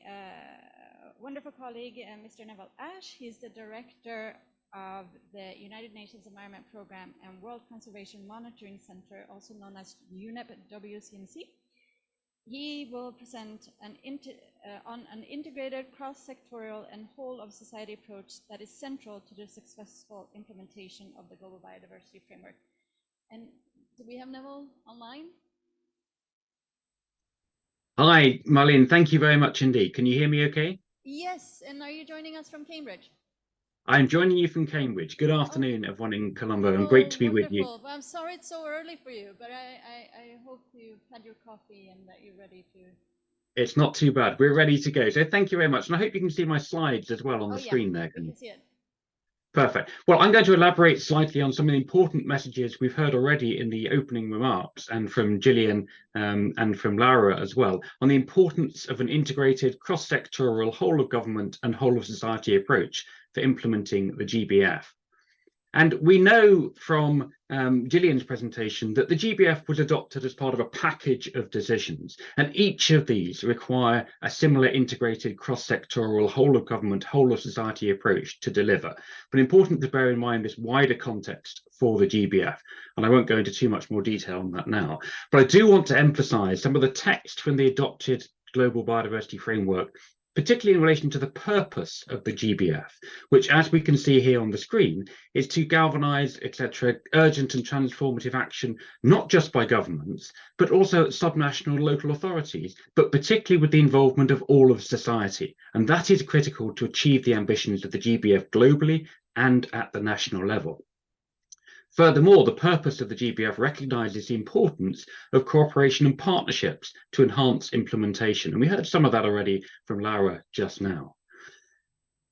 wonderful colleague, Mr. Neville Ash. He's the director of the United Nations Environment Programme and World Conservation Monitoring Center, also known as UNEP WCMC. He will present on an integrated cross-sectorial and whole-of-society approach that is central to the successful implementation of the Global Biodiversity Framework. And do we have Neville online? Hi, Marion. Thank you very much indeed. Can you hear me okay? Yes, and are you joining us from Cambridge? I'm joining you from Cambridge. Good afternoon, everyone in Colombo, and great to be with you. Well, I'm sorry it's so early for you, but I hope you've had your coffee and that you're ready to... It's not too bad. We're ready to go. So thank you very much. And I hope you can see my slides as well on the screen there. You can see it. Perfect. Well, I'm going to elaborate slightly on some of the important messages we've heard already in the opening remarks and from Julian and from Laura as well, on the importance of an integrated cross-sectoral whole of government and whole of society approach for implementing the GBF. And we know from Julian's presentation that the GBF was adopted as part of a package of decisions, and each of these require a similar integrated cross-sectoral whole of government, whole of society approach to deliver. But important to bear in mind this wider context for the GBF, and I won't go into too much more detail on that now. But I do want to emphasize some of the text from the adopted Global Biodiversity Framework, particularly in relation to the purpose of the GBF, which, as we can see here on the screen, is to galvanise, etc., urgent and transformative action, not just by governments, but also subnational local authorities, but particularly with the involvement of all of society. And that is critical to achieve the ambitions of the GBF globally and at the national level. Furthermore, the purpose of the GBF recognises the importance of cooperation and partnerships to enhance implementation. And we heard some of that already from Laura just now.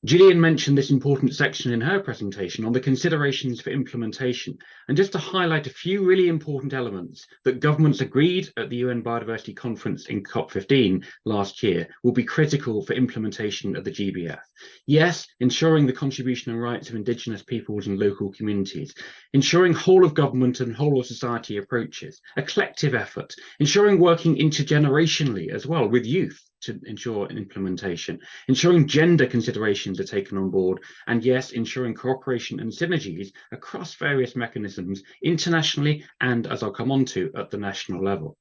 Julian mentioned this important section in her presentation on the considerations for implementation. And just to highlight a few really important elements that governments agreed at the UN Biodiversity Conference in COP15 last year will be critical for implementation of the GBF. Yes, ensuring the contribution and rights of Indigenous peoples and local communities, ensuring whole of government and whole of society approaches, a collective effort, ensuring working intergenerationally as well with youth to ensure implementation, ensuring gender considerations are taken on board, and yes, ensuring cooperation and synergies across various mechanisms internationally and, as I'll come on to, at the national level.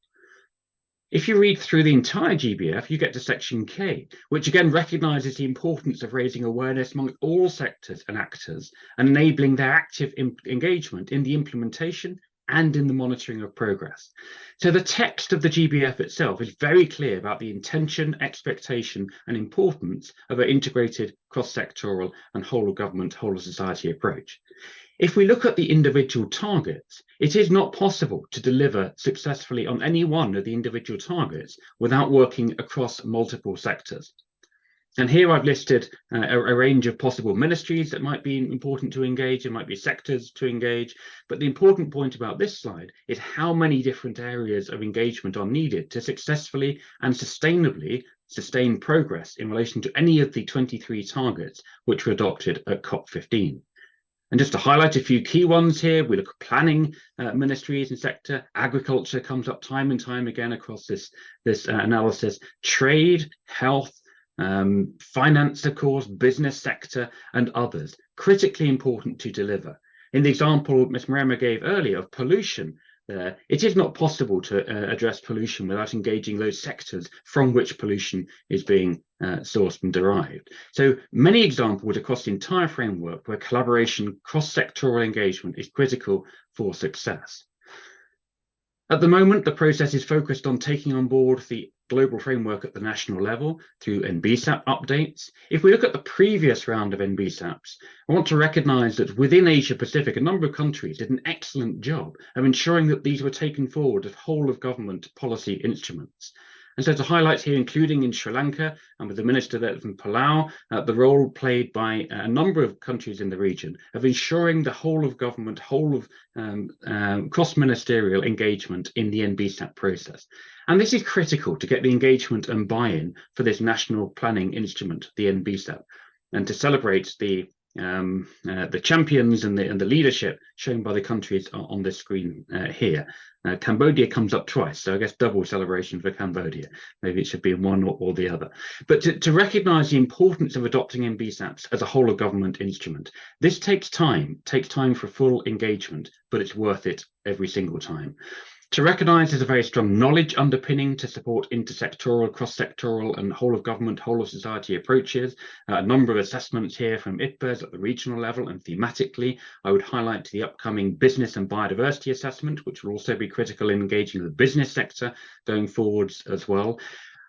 If you read through the entire GBF, you get to section K, which again recognises the importance of raising awareness among all sectors and actors and enabling their active engagement in the implementation and in the monitoring of progress. So the text of the GBF itself is very clear about the intention, expectation and importance of an integrated, cross-sectoral and whole of government, whole of society approach. If we look at the individual targets, it is not possible to deliver successfully on any one of the individual targets without working across multiple sectors. And here I've listed a range of possible ministries that might be important to engage, it might be sectors to engage, but the important point about this slide is how many different areas of engagement are needed to successfully and sustainably sustain progress in relation to any of the 23 targets which were adopted at COP15. And just to highlight a few key ones here, we look at planning ministries and sector, agriculture comes up time and time again across this analysis, trade, health, finance, of course, business sector and others, critically important to deliver. In the example Ms. Murmur gave earlier of pollution, it is not possible to address pollution without engaging those sectors from which pollution is being sourced and derived. So many examples across the entire framework where collaboration, cross-sectoral engagement is critical for success. At the moment, the process is focused on taking on board the global framework at the national level through NBSAP updates. If we look at the previous round of NBSAPs, I want to recognise that within Asia Pacific, a number of countries did an excellent job of ensuring that these were taken forward as whole of government policy instruments. And so to highlight here, including in Sri Lanka and with the minister there from Palau, the role played by a number of countries in the region of ensuring the whole of government, whole of cross-ministerial engagement in the NBSAP process. And this is critical to get the engagement and buy-in for this national planning instrument, the NBSAP, and to celebrate the champions and the leadership shown by the countries on this screen here. Cambodia comes up twice, so I guess double celebration for Cambodia. Maybe it should be in one or the other. But to recognise the importance of adopting NBSAPs as a whole of government instrument, this takes time for full engagement, but it's worth it every single time. To recognise there's a very strong knowledge underpinning to support intersectoral, cross-sectoral and whole of government, whole of society approaches. A number of assessments here from IPBES at the regional level and thematically. I would highlight the upcoming business and biodiversity assessment, which will also be critical in engaging the business sector going forwards as well.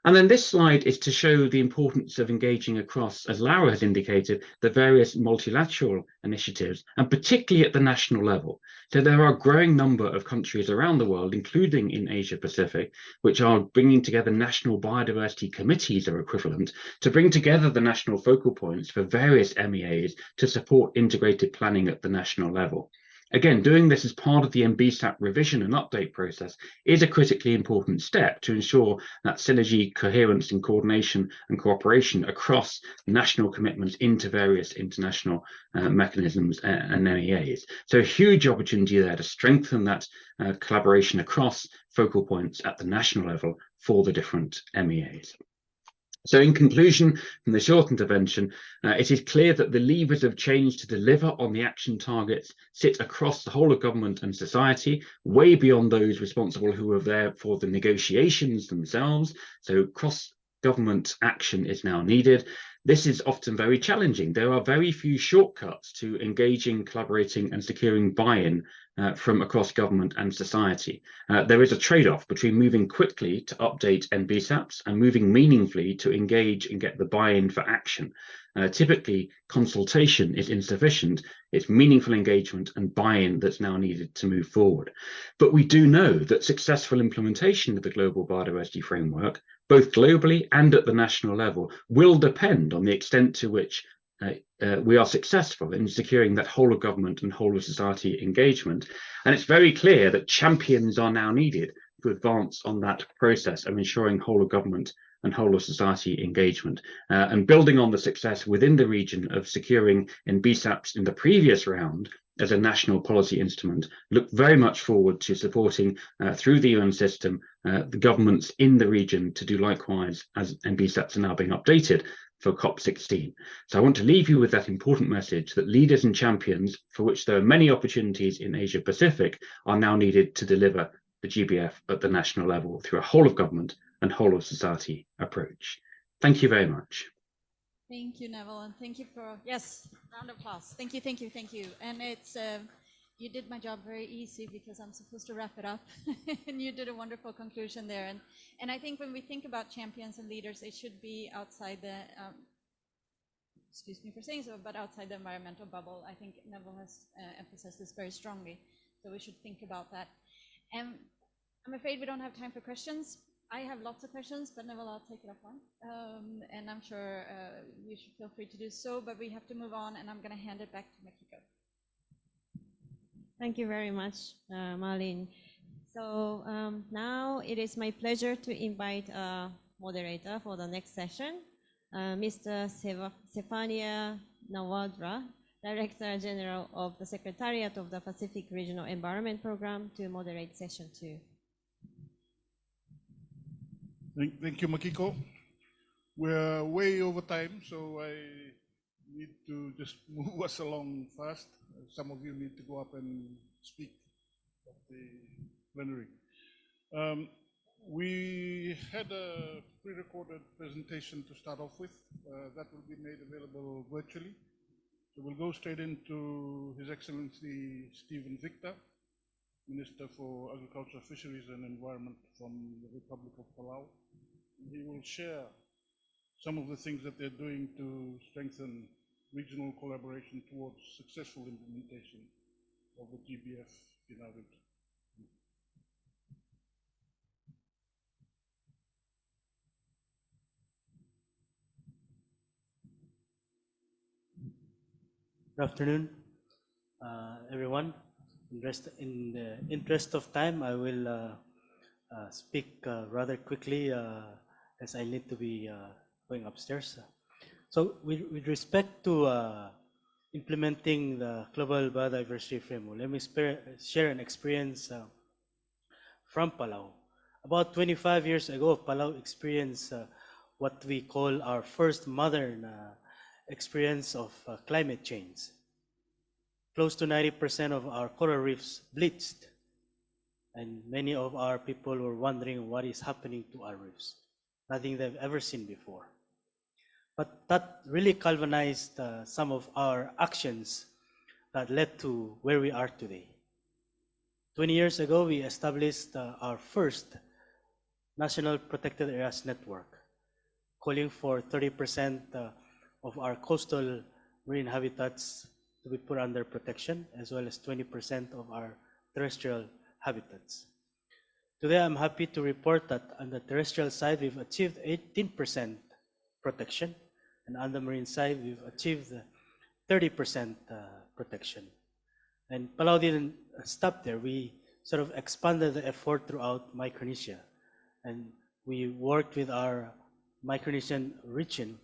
And then this slide is to show the importance of engaging across, as Laura has indicated, the various multilateral initiatives, and particularly at the national level. So there are a growing number of countries around the world, including in Asia Pacific, which are bringing together national biodiversity committees or equivalent to bring together the national focal points for various MEAs to support integrated planning at the national level. Again, doing this as part of the NBSAP revision and update process is a critically important step to ensure that synergy, coherence and coordination and cooperation across national commitments into various international mechanisms and MEAs. So a huge opportunity there to strengthen that collaboration across focal points at the national level for the different MEAs. So in conclusion, from the short intervention, it is clear that the levers of change to deliver on the action targets sit across the whole of government and society, way beyond those responsible who are there for the negotiations themselves. So government action is now needed. This is often very challenging. There are very few shortcuts to engaging, collaborating, and securing buy-in from across government and society. There is a trade-off between moving quickly to update NBSAPs and moving meaningfully to engage and get the buy-in for action. Typically, consultation is insufficient. It's meaningful engagement and buy-in that's now needed to move forward. But we do know that successful implementation of the Global Biodiversity Framework, both globally and at the national level, will depend on the extent to which we are successful in securing that whole of government and whole of society engagement. And it's very clear that champions are now needed to advance on that process of ensuring whole of government and whole of society engagement, and building on the success within the region of securing NBSAPs in the previous round as a national policy instrument. Look very much forward to supporting through the UN system the governments in the region to do likewise as NBSAPs are now being updated for COP16. So I want to leave you with that important message that leaders and champions, for which there are many opportunities in Asia Pacific, are now needed to deliver the GBF at the national level through a whole of government and whole of society approach. Thank you very much. Thank you, Neville, and thank you for, yes, round of applause. Thank you, thank you, thank you. And it's, you did my job very easy because I'm supposed to wrap it up and you did a wonderful conclusion there. And I think when we think about champions and leaders, it should be outside the, excuse me for saying so, but outside the environmental bubble. I think Neville has emphasized this very strongly, so we should think about that. And I'm afraid we don't have time for questions. I have lots of questions, but Neville, I'll take it offline. And I'm sure you should feel free to do so, but we have to move on, and I'm going to hand it back to Makiko. Thank you very much, Marlene. So now it is my pleasure to invite a moderator for the next session, Mr. Stefania Nawadra, Director General of the Secretariat of the Pacific Regional Environment Program, to moderate session 2. Thank you, Makiko. We're way over time, so I need to just move us along fast. Some of you need to go up and speak at the plenary. We had a pre-recorded presentation to start off with. That will be made available virtually. So we'll go straight into His Excellency Stephen Victor, Minister for Agriculture, Fisheries and Environment from the Republic of Palau. He will share some of the things that they're doing to strengthen regional collaboration towards successful implementation of the GBF in our region. Good afternoon, everyone. In the interest of time, I will speak rather quickly as I need to be going upstairs. So with respect to implementing the Global Biodiversity Framework, let me share an experience from Palau. About 25 years ago, Palau experienced what we call our first modern experience of climate change. Close to 90% of our coral reefs bleached, and many of our people were wondering what is happening to our reefs. Nothing they've ever seen before. But that really galvanized some of our actions that led to where we are today. 20 years ago, we established our first National Protected Areas Network, calling for 30% of our coastal marine habitats to be put under protection, as well as 20% of our terrestrial habitats. Today, I'm happy to report that on the terrestrial side, we've achieved 18% protection, and on the marine side, we've achieved 30% protection. And Palau didn't stop there. We sort of expanded the effort throughout Micronesia, and we worked with our Micronesian region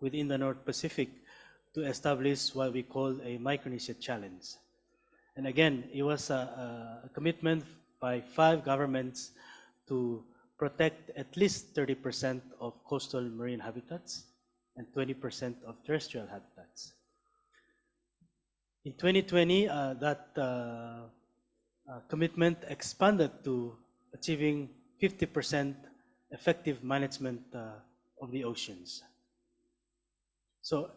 within the North Pacific to establish what we call a Micronesia Challenge. And again, it was a commitment by 5 governments to protect at least 30% of coastal marine habitats and 20% of terrestrial habitats. In 2020, that commitment expanded to achieving 50% effective management of the oceans. So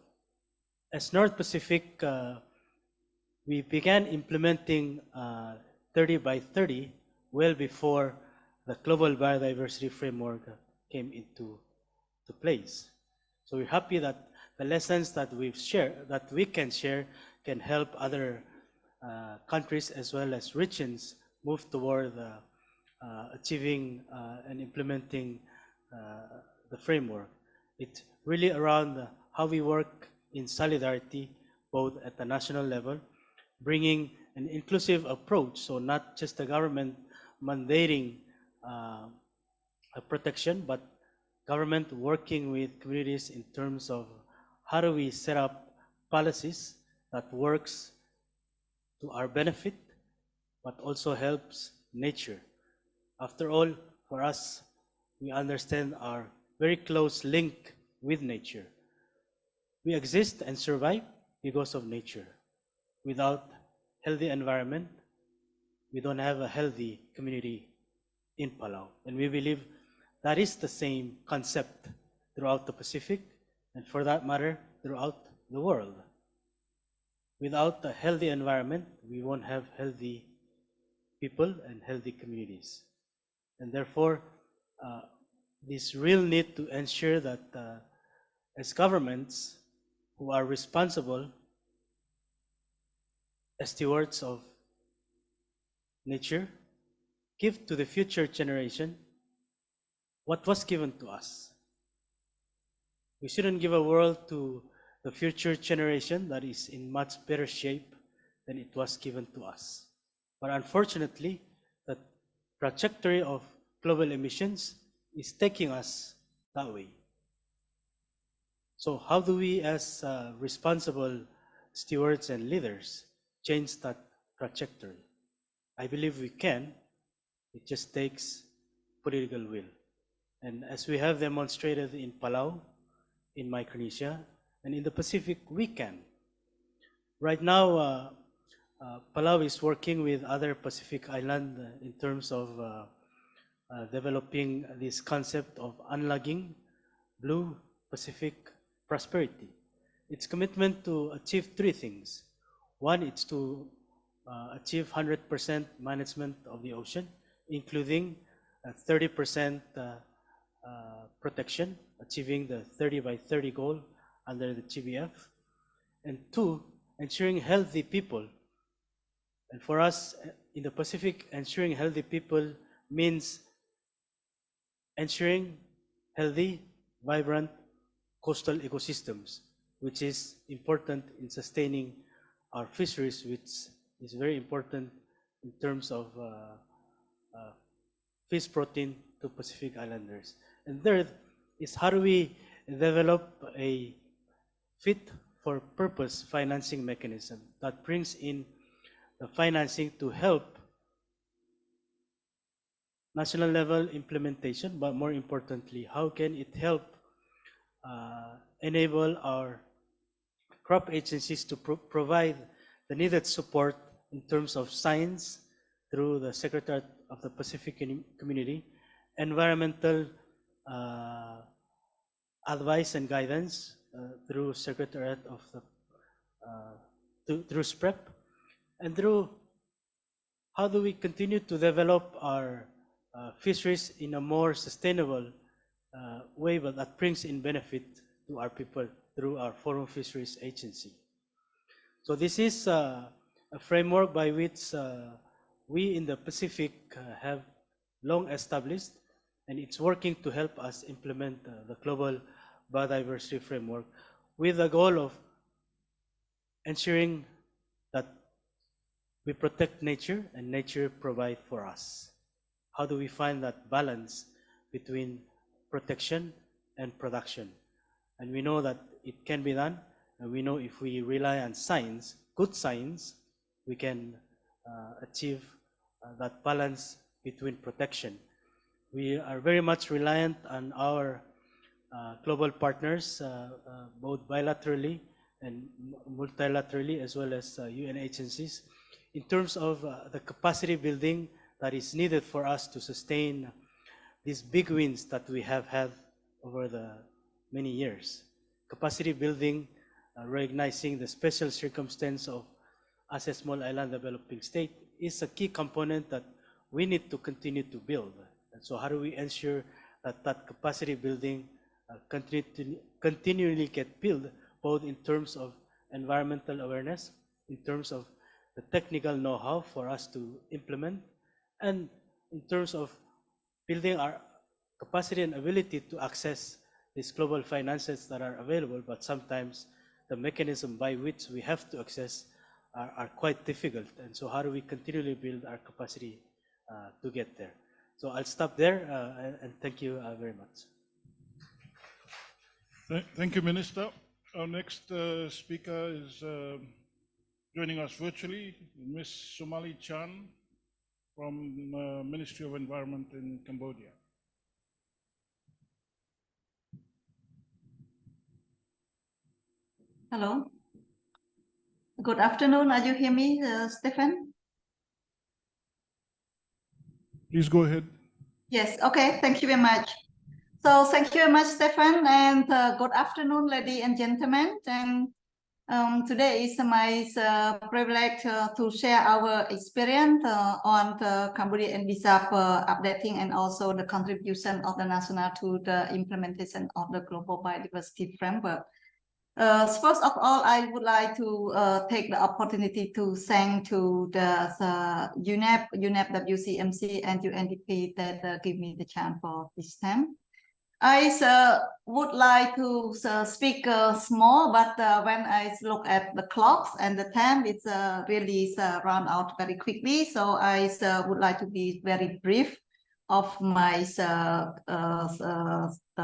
as North Pacific, we began implementing 30 by 30 well before the global biodiversity framework came into place. So we're happy that the lessons that we've shared, that we can share, can help other countries as well as regions move toward achieving and implementing the framework. It's really around how we work in solidarity, both at the national level, bringing an inclusive approach, so not just the government mandating a protection, but government working with communities in terms of how do we set up policies that works to our benefit, but also helps nature. After all, for us, we understand our very close link with nature. We exist and survive because of nature. Without healthy environment, we don't have a healthy community in Palau. And we believe that is the same concept throughout the Pacific, and for that matter, throughout the world. Without a healthy environment, we won't have healthy people and healthy communities. And therefore, this real need to ensure that as governments who are responsible as stewards of nature, give to the future generation what was given to us. We shouldn't give a world to the future generation that is in much better shape than it was given to us. But unfortunately, the trajectory of global emissions is taking us that way. So how do we as responsible stewards and leaders change that trajectory? I believe we can. It just takes political will. And as we have demonstrated in Palau, in Micronesia, and in the Pacific, we can. Right now, Palau is working with other Pacific islands in terms of developing this concept of unlogging blue Pacific prosperity. Its commitment to achieve three things. One, it's to achieve 100% management of the ocean, including 30% protection, achieving the 30 by 30 goal under the GBF. And two, ensuring healthy people. And for us in the Pacific, ensuring healthy people means ensuring healthy, vibrant coastal ecosystems, which is important in sustaining our fisheries, which is very important in terms of fish protein to Pacific Islanders. And third is how do we develop a fit for purpose financing mechanism that brings in the financing to help national level implementation, but more importantly, how can it help enable our crop agencies to provide the needed support in terms of science through the Secretariat of the Pacific Community, environmental advice and guidance through Secretariat of the through SPREP, and through how do we continue to develop our fisheries in a more sustainable way, but that brings in benefit to our people through our Forum Fisheries Agency. So this is a framework by which we in the Pacific have long established, and it's working to help us implement the global biodiversity framework with the goal of ensuring that we protect nature and nature provide for us. How do we find that balance between protection and production? And we know that it can be done, and we know if we rely on science, good science, we can achieve that balance between protection. We are very much reliant on our global partners, both bilaterally and multilaterally, as well as UN agencies, in terms of the capacity building that is needed for us to sustain these big wins that we have had over the many years. Capacity building, recognizing the special circumstance of as a small island developing state is a key component that we need to continue to build. And so how do we ensure that that capacity building continually get built, both in terms of environmental awareness, in terms of the technical know-how for us to implement, and in terms of building our capacity and ability to access these global finances that are available, but sometimes the mechanism by which we have to access are quite difficult. And so how do we continually build our capacity to get there? So I'll stop there and thank you very much. Thank you, Minister. Our next speaker is joining us virtually, Ms. Somali Chan from Ministry of Environment in Cambodia. Hello. Good afternoon. Are you hear me, Stephen? Please go ahead. Yes. Okay. Thank you very much. So thank you very much, Stephen, and good afternoon, ladies and gentlemen. And today is my privilege to share our experience on the Cambodia NBSAP updating and also the contribution of the national to the implementation of the Global Biodiversity Framework. First of all, I would like to take the opportunity to thank to the UNEP, WCMC, and UNDP that give me the chance for this time. I would like to speak small, but when I look at the clocks and the time, it's really run out very quickly. So I would like to be very brief of my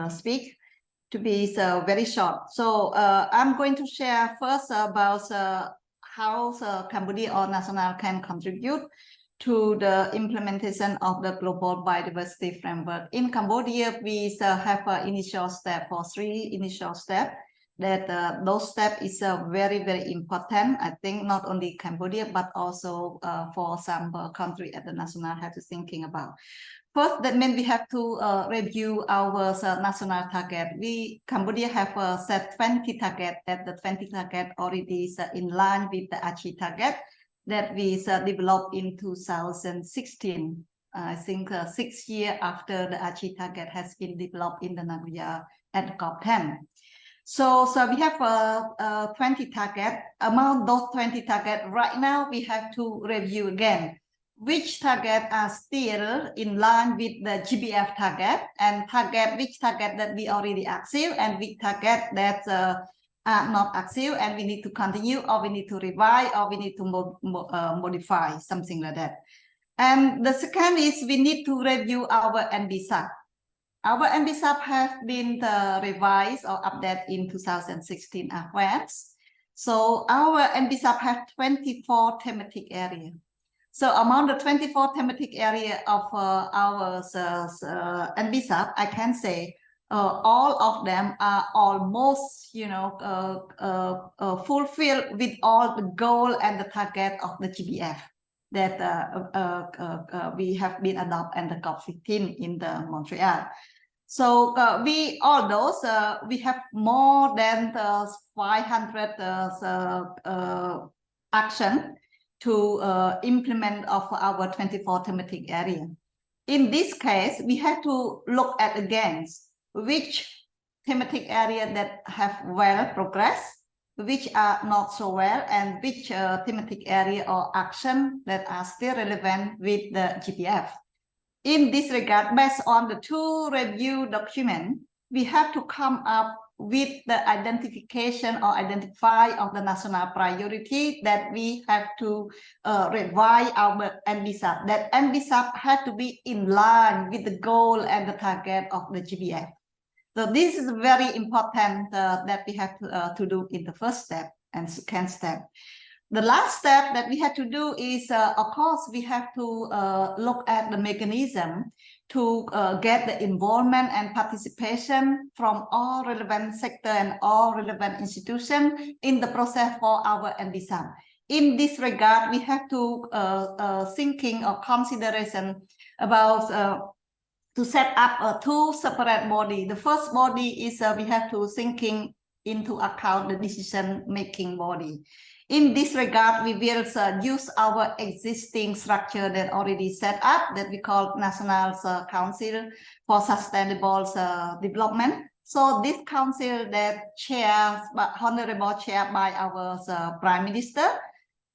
speak to be very short. So I'm going to share first about how Cambodia or national can contribute to the implementation of the Global Biodiversity Framework. In Cambodia, we have an initial step for 3 initial steps. That those steps is very, very important. I think not only Cambodia, but also for some country at the national have to thinking about. First, that means we have to review our national target. Cambodia have set 20 target, that the 20 target already is in line with the ACHI target that we developed in 2016. I think 6 years after the ACHI target has been developed in the Nagoya at COP10. So we have 20 target. Among those 20 target, right now we have to review again which target are still in line with the GBF target, and which target that we already achieved and which target that are not achieved and we need to continue, or we need to revise, or we need to modify, something like that. And the second is we need to review our NBSAP. Our NBSAP has been revised or updated in 2016 as well. So our NBSAP has 24 thematic areas. So among the 24 thematic area of our NBSAP, I can say all of them are almost, fulfilled with all the goal and the target of the GBF that we have been adopted in the COP15 in the Montreal. So we have more than 500 action to implement of our 24 thematic area. In this case, we have to look at again which thematic area that have well progressed, which are not so well, and which thematic area or action that are still relevant with the GBF. In this regard, based on the 2 review documents, we have to come up with the identification or identify of the national priority that we have to revise our NBSAP. That NBSAP had to be in line with the goal and the target of the GBF. So this is very important that we have to do in the first step and second step. The last step that we have to do is, of course, we have to look at the mechanism to get the involvement and participation from all relevant sector and all relevant institutions in the process for our NBSAP. In this regard, we have to thinking or consideration about to set up two separate body. The first body is we have to thinking into account the decision-making body. In this regard, we will use our existing structure that already set up that we call National Council for Sustainable Development. So this council that chairs, honorable chair by our Prime Minister,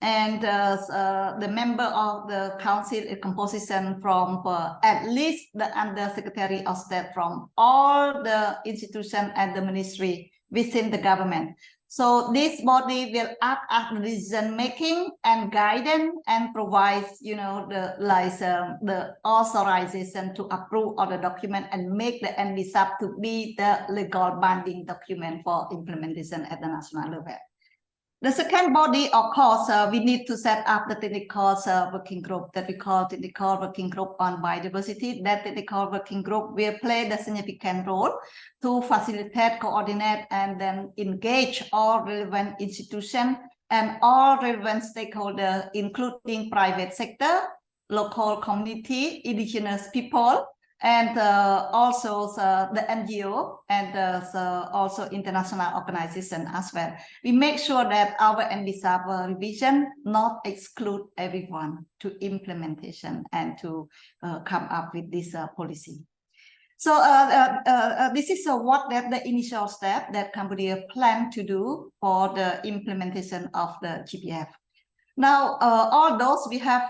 and the member of the council is composition from at least the Undersecretary of State from all the institutions and the ministry within the government. So this body will act as decision making and guidance and provides, you know, the authorization to approve of the document and make the NBSAP to be the legal binding document for implementation at the national level. The second body, of course, we need to set up the technical working group that we call technical working group on biodiversity. That technical working group will play the significant role to facilitate, coordinate, and then engage all relevant institutions and all relevant stakeholders, including private sector, local community, indigenous people, and also the NGO and also international organization as well. We make sure that our NBSAP revision not exclude everyone to implementation and to come up with this policy. So this is what that the initial step that Cambodia plan to do for the implementation of the GBF. Now, all those we have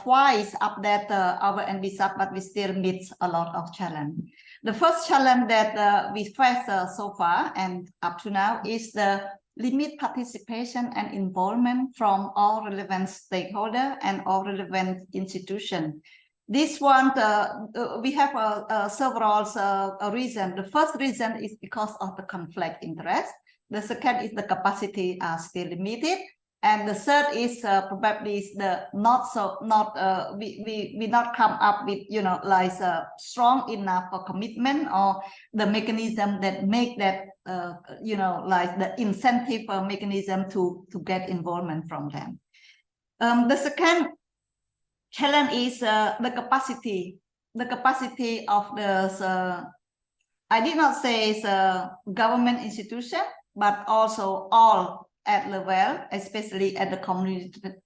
twice updated our NBSAP, but we still meet a lot of challenge. The first challenge that we face so far and up to now is the limit participation and involvement from all relevant stakeholders and all relevant institutions. This one, we have several reasons. The first reason is because of the conflict interest. The second is the capacity are still limited. And the third is probably is the we not come up with, you know, like strong enough for commitment or the mechanism that make that you know, like the incentive mechanism to get involvement from them. The second challenge is the capacity of the I did not say government institution, but also all at level, especially at the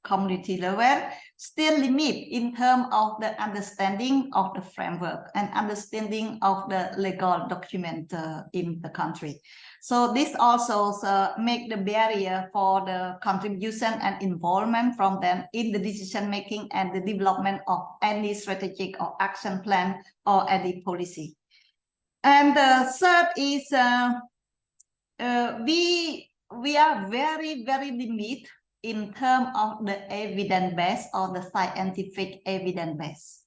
community level, still limit in terms of the understanding of the framework and understanding of the legal document in the country. So this also make the barrier for the contribution and involvement from them in the decision making and the development of any strategic or action plan or any policy. And the third is we are very, very limited in terms of the evidence base or the scientific evidence base.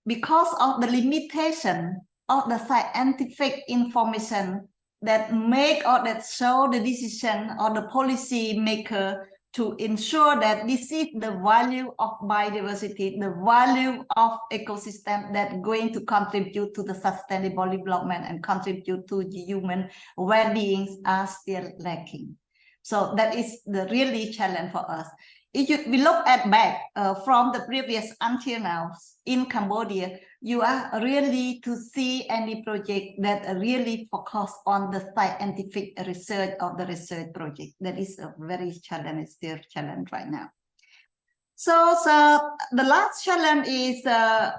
Because of the limitation of the scientific information that make or that show the decision or the policy maker to ensure that this is the value of biodiversity, the value of ecosystem that going to contribute to the sustainable development and contribute to the human well-being are still lacking. So that is the really challenge for us. If we look at back from the previous until now in Cambodia, you are really to see any project that really focus on the scientific research of the research project. That is a very challenge, still challenge right now. So the last challenge is, I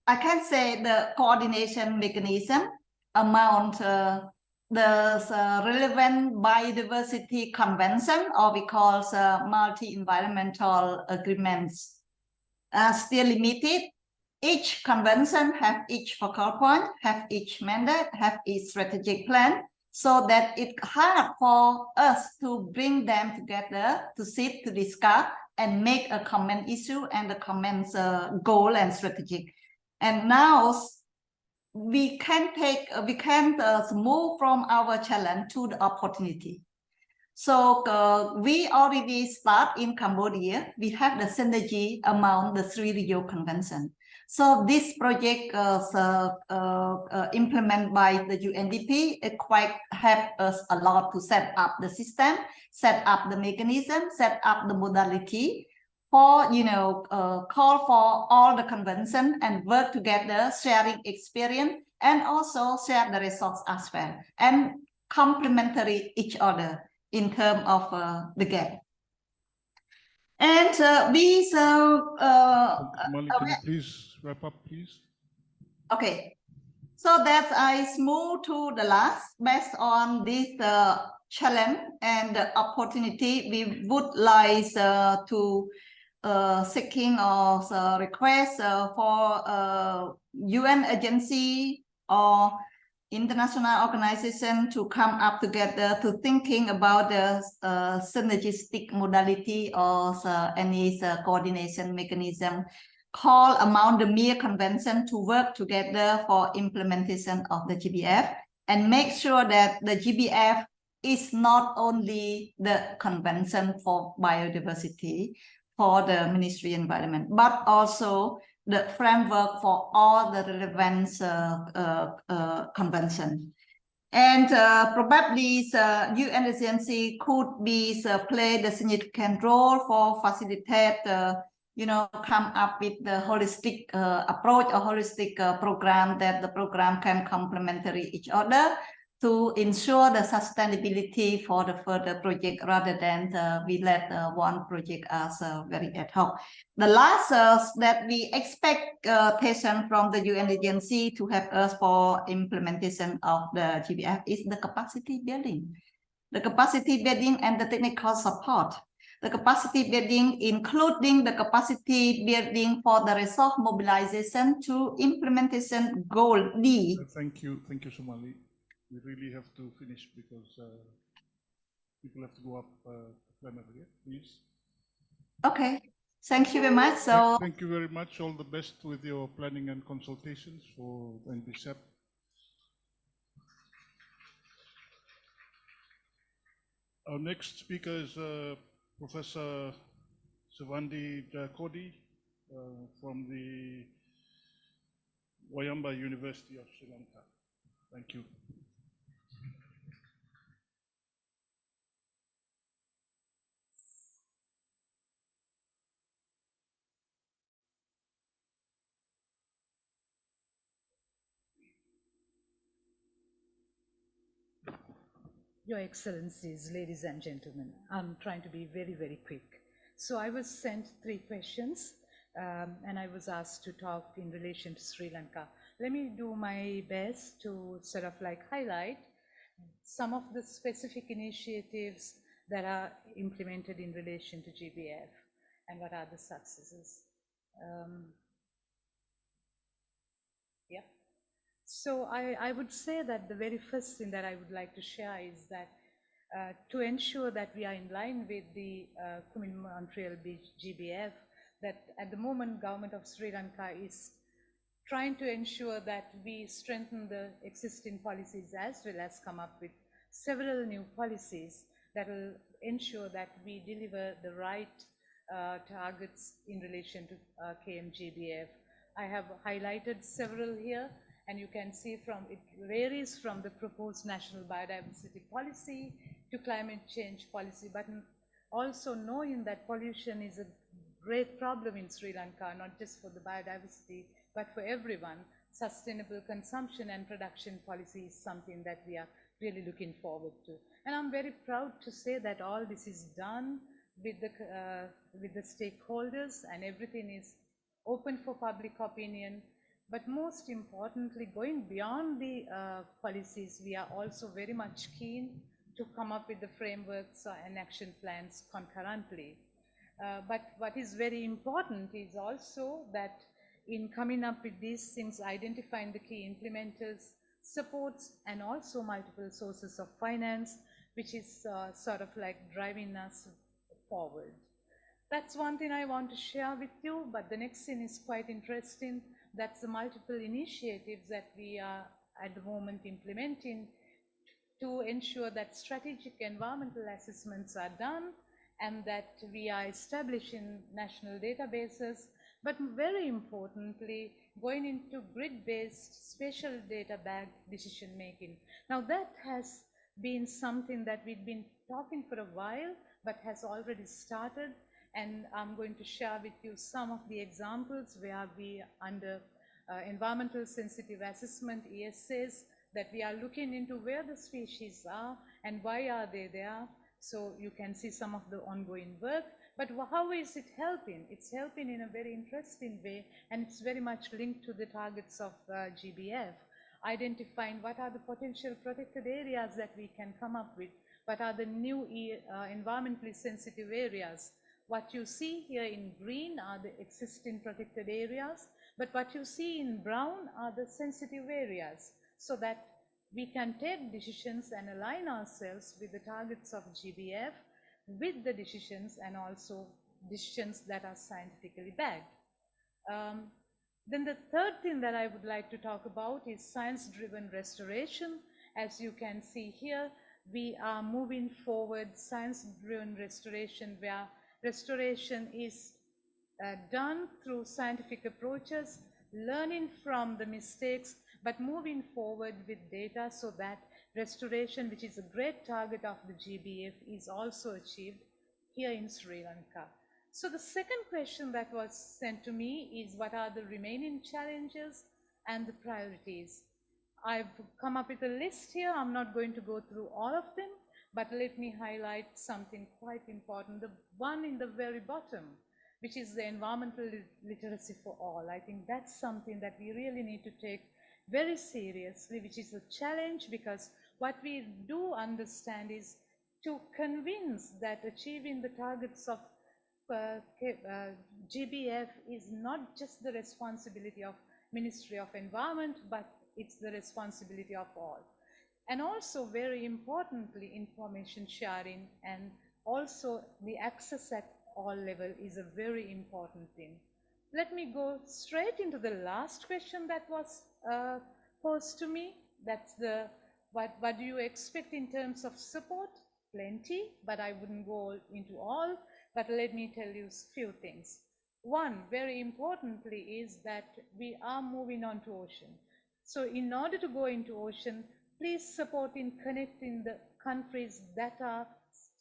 can say the coordination mechanism among the relevant biodiversity convention, or we call multi-environmental agreements, are still limited. Each convention have each focal point, have each mandate, have each strategic plan, so that it's hard for us to bring them together to sit, to discuss, and make a common issue and a common goal and strategic. And now we can move from our challenge to the opportunity. So we already start in Cambodia. We have the synergy among the 3 Rio Convention. So this project implemented by the UNDP, it quite helped us a lot to set up the system, set up the mechanism, set up the modality for, call for all the convention and work together, sharing experience, and also share the resource as well, and complementary each other in terms of the gap. And Molly, can you please wrap up, please? Okay, so that I move to the last. Based on this challenge and the opportunity, we would like to seeking or request for UN agency or international organization to come up together to thinking about the synergistic modality or any coordination mechanism call among the mere convention to work together for implementation of the GBF and make sure that the GBF is not only the convention for biodiversity for the Ministry of Environment, but also the framework for all the relevant convention. And probably the UN agency could be play the significant role for facilitate come up with the holistic approach or holistic program that the program can complementary each other to ensure the sustainability for the further project rather than we let one project as very ad hoc. The last that we expect from the UN agency to help us for implementation of the GBF is the capacity building. The capacity building and the technical support. The capacity building, including the capacity building for the resource mobilization to implementation goal D. Thank you, Somali. We really have to finish because people have to go up plenary, please. Okay, thank you very much. So thank you very much. All the best with your planning and consultations for NBCEP. Our next speaker is Professor Sivandi Jayakodi from the Wayamba University of Sri Lanka. Thank you. Your Excellencies, ladies and gentlemen, I'm trying to be very, very quick. So I was sent 3 questions and I was asked to talk in relation to Sri Lanka. Let me do my best to sort of like highlight some of the specific initiatives that are implemented in relation to GBF and what are the successes. Yeah. So I would say that the very first thing that I would like to share is that to ensure that we are in line with the Kumi Montreal GBF, that at the moment government of Sri Lanka is trying to ensure that we strengthen the existing policies as well as come up with several new policies that will ensure that we deliver the right targets in relation to KMGBF. I have highlighted several here. And you can see from it varies from the proposed national biodiversity policy to climate change policy, but also knowing that pollution is a great problem in Sri Lanka, not just for the biodiversity, but for everyone. Sustainable consumption and production policy is something that we are really looking forward to. And I'm very proud to say that all this is done with the stakeholders and everything is open for public opinion. But most importantly, going beyond the policies, we are also very much keen to come up with the frameworks and action plans concurrently. But what is very important is also that in coming up with these things, identifying the key implementers, supports, and also multiple sources of finance, which is sort of like driving us forward. That's one thing I want to share with you, but the next thing is quite interesting. That's the multiple initiatives that we are at the moment implementing to ensure that strategic environmental assessments are done and that we are establishing national databases, but very importantly, going into grid-based spatial data-backed decision making. Now that has been something that we've been talking for a while, but has already started. And I'm going to share with you some of the examples where we, under environmental sensitive assessment, ESAs, that we are looking into where the species are and why are they there. So you can see some of the ongoing work. But how is it helping? It's helping in a very interesting way, and it's very much linked to the targets of GBF, identifying what are the potential protected areas that we can come up with, what are the new environmentally sensitive areas. What you see here in green are the existing protected areas, but what you see in brown are the sensitive areas, so that we can take decisions and align ourselves with the targets of GBF, with the decisions and also decisions that are scientifically backed. Then the third thing that I would like to talk about is science-driven restoration. As you can see here, we are moving forward science-driven restoration, where restoration is done through scientific approaches, learning from the mistakes, but moving forward with data so that restoration, which is a great target of the GBF, is also achieved here in Sri Lanka. So the second question that was sent to me is, what are the remaining challenges and the priorities? I've come up with a list here. I'm not going to go through all of them, but let me highlight something quite important. The one in the very bottom, which is the environmental literacy for all. I think that's something that we really need to take very seriously, which is a challenge, because what we do understand is to convince that achieving the targets of GBF is not just the responsibility of Ministry of Environment, but it's the responsibility of all. And also, very importantly, information sharing and also the access at all level is a very important thing. Let me go straight into the last question that was posed to me. That's the, what do you expect in terms of support? Plenty, but I wouldn't go into all, but let me tell you a few things. One, very importantly, is that we are moving on to ocean. So in order to go into ocean, please support in connecting the countries that are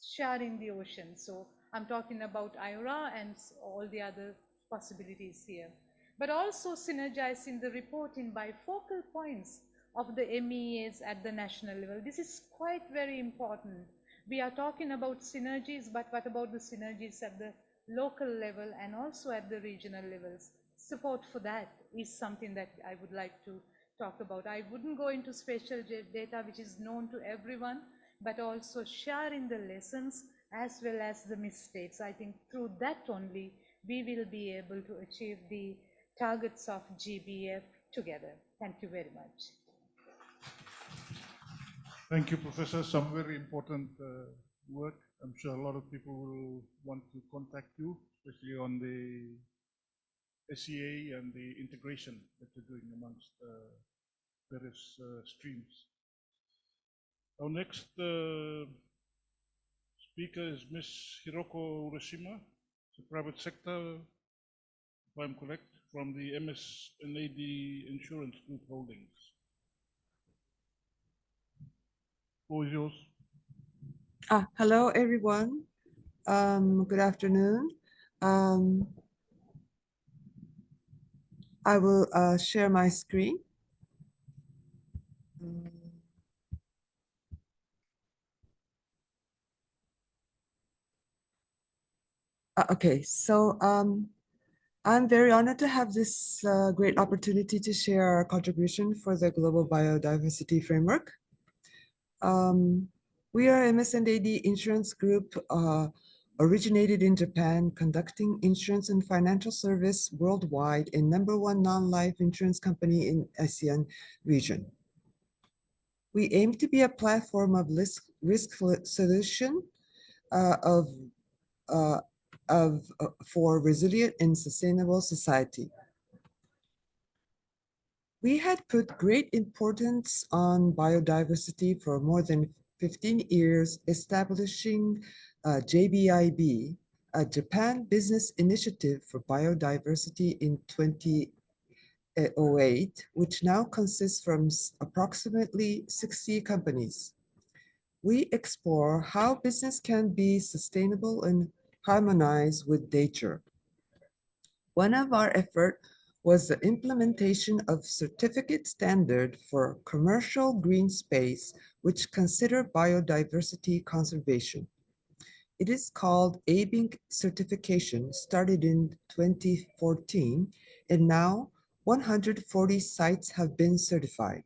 sharing the ocean. So I'm talking about IRA and all the other possibilities here. But also synergizing the reporting by focal points of the MEAs at the national level. This is quite very important. We are talking about synergies, but what about the synergies at the local level and also at the regional levels? Support for that is something that I would like to talk about. I wouldn't go into spatial data, which is known to everyone, but also sharing the lessons as well as the mistakes. I think through that only we will be able to achieve the targets of GBF together. Thank you very much. Thank you, Professor. Some very important work. I'm sure a lot of people will want to contact you, especially on the SEA and the integration that you're doing amongst various streams. Our next speaker is Ms. Hiroko Urashima, the private sector, if I'm correct, from the MS&AD Insurance Group Holdings. Who is yours? Hello, everyone. Good afternoon. I will share my screen. Okay, so I'm very honored to have this great opportunity to share our contribution for the Global Biodiversity Framework. We are MS&AD Insurance Group, originated in Japan, conducting insurance and financial service worldwide, and #1 non-life insurance company in ASEAN region. We aim to be a platform of risk solution for resilient and sustainable society. We had put great importance on biodiversity for more than 15 years, establishing JBIB, a Japan Business Initiative for Biodiversity in 2008, which now consists from approximately 60 companies. We explore how business can be sustainable and harmonize with nature. One of our efforts was the implementation of certificate standard for commercial green space, which consider biodiversity conservation. It is called ABINC certification, started in 2014, and now 140 sites have been certified.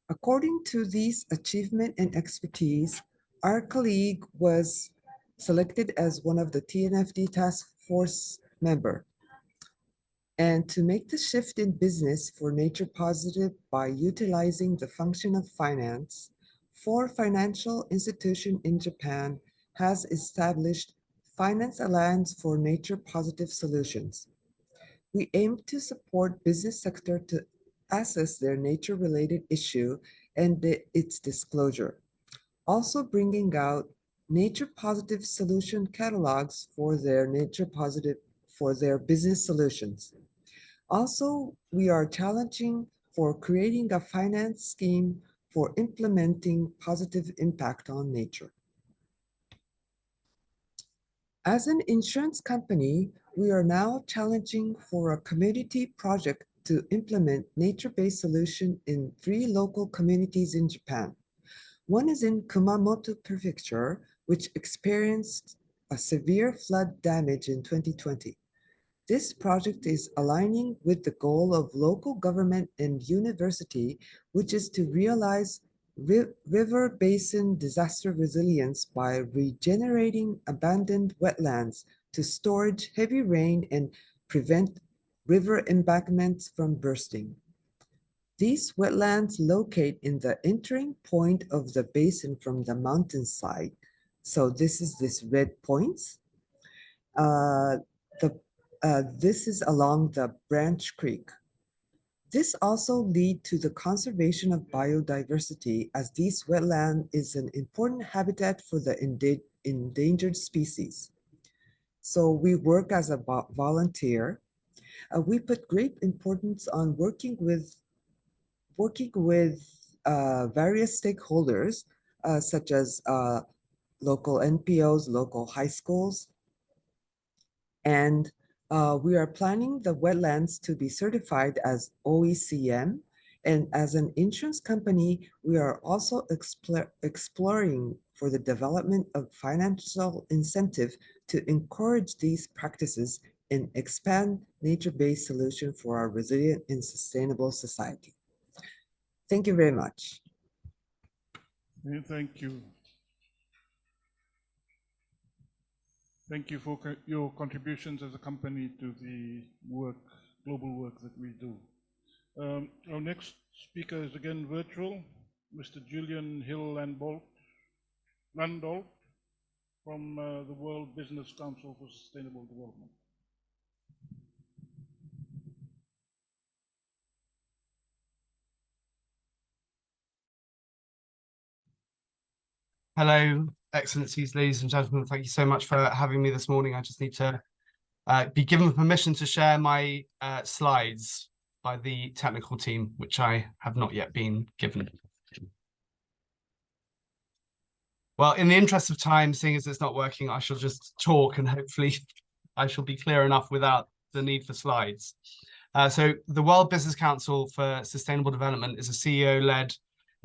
According to these achievement and expertise, our colleague was selected as one of the TNFD task force member. And to make the shift in business for nature positive by utilizing the function of finance, 4 financial institutions in Japan has established Finance Alliance for Nature Positive Solutions. We aim to support business sector to assess their nature-related issue and its disclosure. Also bringing out nature-positive solution catalogs for their business solutions. Also, we are challenging for creating a finance scheme for implementing positive impact on nature. As an insurance company, we are now challenging for a community project to implement nature-based solution in 3 local communities in Japan. One is in Kumamoto Prefecture, which experienced a severe flood damage in 2020. This project is aligning with the goal of local government and university, which is to realize river basin disaster resilience by regenerating abandoned wetlands to storage heavy rain and prevent river embankments from bursting. These wetlands locate in the entering point of the basin from the mountainside. So this red points. This is along the Branch Creek. This also leads to the conservation of biodiversity, as this wetland is an important habitat for the endangered species. So we work as a volunteer. We put great importance on working with various stakeholders, such as local NPOs, local high schools, and we are planning the wetlands to be certified as OECM. And as an insurance company, we are also exploring for the development of financial incentive to encourage these practices and expand nature-based solution for our resilient and sustainable society. Thank you very much. Thank you. Thank you for your contributions as a company to the global work that we do. Our next speaker is again virtual, Mr. Julian Hill-Landolf from the World Business Council for Sustainable Development. Hello, Excellencies, ladies and gentlemen. Thank you so much for having me this morning. I just need to be given permission to share my slides by the technical team, which I have not yet been given. Well, in the interest of time, seeing as it's not working, I shall just talk and hopefully I shall be clear enough without the need for slides. So the World Business Council for Sustainable Development is a CEO-led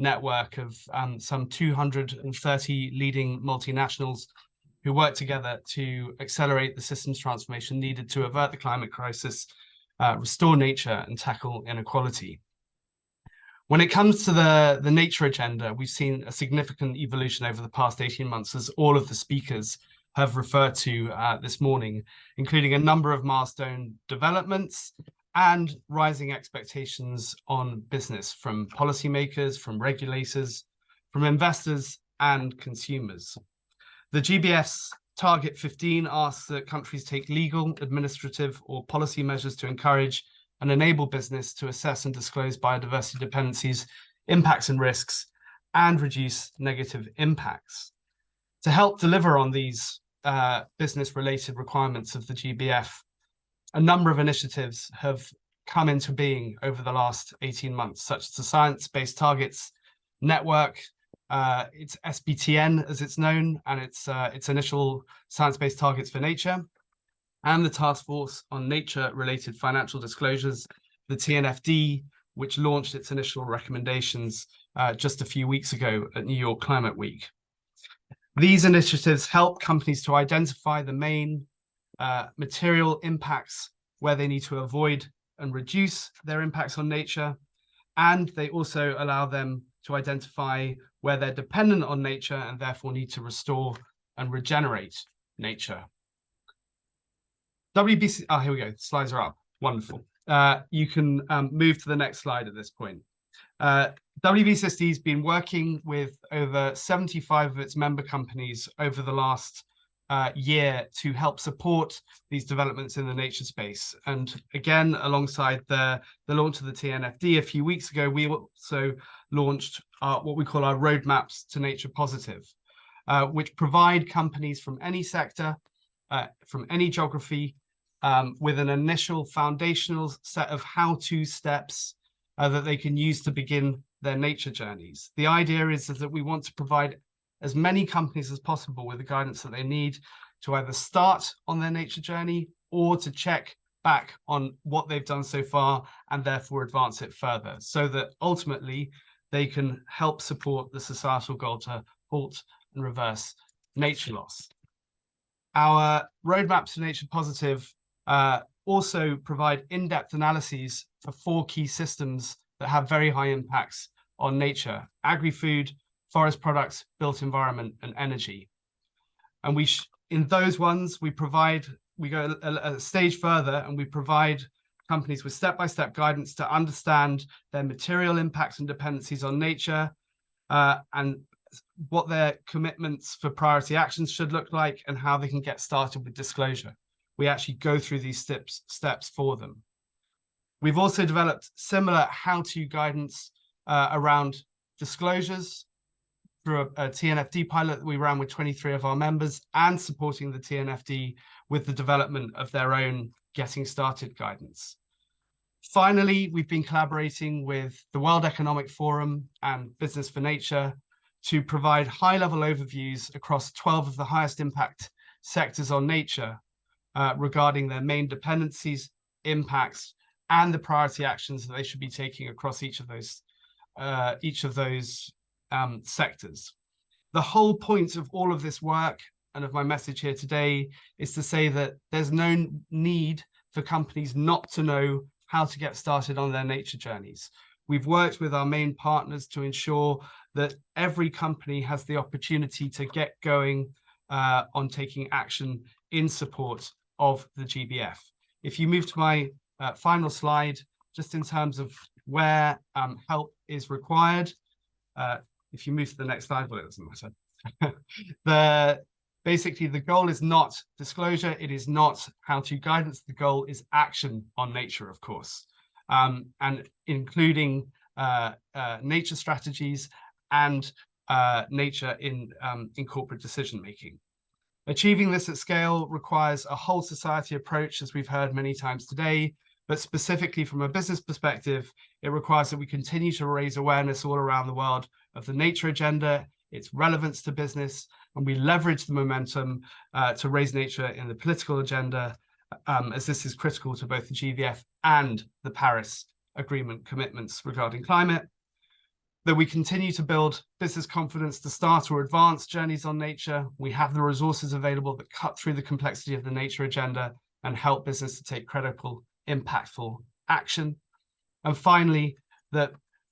network of some 230 leading multinationals who work together to accelerate the systems transformation needed to avert the climate crisis, restore nature, and tackle inequality. When it comes to the nature agenda, we've seen a significant evolution over the past 18 months, as all of the speakers have referred to this morning, including a number of milestone developments and rising expectations on business from policymakers, from regulators, from investors and consumers. The GBF's Target 15 asks that countries take legal, administrative or policy measures to encourage and enable business to assess and disclose biodiversity dependencies, impacts and risks, and reduce negative impacts. To help deliver on these business-related requirements of the GBF, a number of initiatives have come into being over the last 18 months, such as the Science-Based Targets Network, It's SBTN, as it's known, and its initial science-based targets for nature, and the Task Force on Nature-related Financial Disclosures, the TNFD, which launched its initial recommendations just a few weeks ago at New York Climate Week. These initiatives help companies to identify the main material impacts where they need to avoid and reduce their impacts on nature, and they also allow them to identify where they're dependent on nature and therefore need to restore and regenerate nature. WBC, here we go, slides are up, wonderful. You can move to the next slide at this point. WBCSD has been working with over 75 of its member companies over the last year to help support these developments in the nature space. And again, alongside the launch of the TNFD a few weeks ago, we also launched what we call our roadmaps to nature positive, which provide companies from any sector, from any geography, with an initial foundational set of how-to steps that they can use to begin their nature journeys. The idea is that we want to provide as many companies as possible with the guidance that they need to either start on their nature journey or to check back on what they've done so far and therefore advance it further, so that ultimately they can help support the societal goal to halt and reverse nature loss. Our roadmaps to nature positive also provide in-depth analyses for 4 key systems that have very high impacts on nature: agri-food, forest products, built environment, and energy. And in those ones, we go a stage further and we provide companies with step-by-step guidance to understand their material impacts and dependencies on nature, and what their commitments for priority actions should look like and how they can get started with disclosure. We actually go through these steps for them. We've also developed similar how-to guidance around disclosures through a TNFD pilot that we ran with 23 of our members, and supporting the TNFD with the development of their own getting started guidance. Finally, we've been collaborating with the World Economic Forum and Business for Nature to provide high-level overviews across 12 of the highest impact sectors on nature regarding their main dependencies, impacts, and the priority actions that they should be taking across each of those sectors. The whole point of all of this work and of my message here today is to say that there's no need for companies not to know how to get started on their nature journeys. We've worked with our main partners to ensure that every company has the opportunity to get going on taking action in support of the GBF. If you move to my final slide, just in terms of where help is required, if you move to the next slide, well, it doesn't matter. Basically, the goal is not disclosure, it is not how-to guidance, the goal is action on nature, of course, and including nature strategies and nature in corporate decision-making. Achieving this at scale requires a whole society approach, as we've heard many times today, but specifically from a business perspective, it requires that we continue to raise awareness all around the world of the nature agenda, its relevance to business, and we leverage the momentum to raise nature in the political agenda, as this is critical to both the GBF and the Paris Agreement commitments regarding climate. That we continue to build business confidence to start or advance journeys on nature. We have the resources available that cut through the complexity of the nature agenda and help business to take credible, impactful action. And finally, that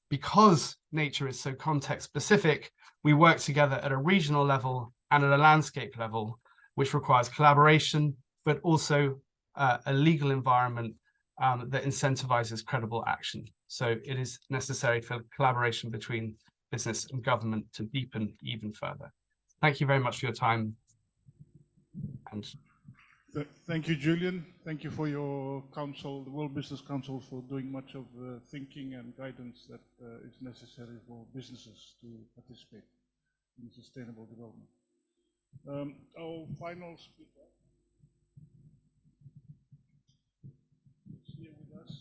because nature is so context specific, we work together at a regional level and at a landscape level, which requires collaboration, but also a legal environment that incentivizes credible action. So it is necessary for collaboration between business and government to deepen even further. Thank you very much for your time. And thank you, Julian. Thank you for your counsel, the World Business Council, for doing much of the thinking and guidance that is necessary for businesses to participate in sustainable development. Our final speaker is here with us.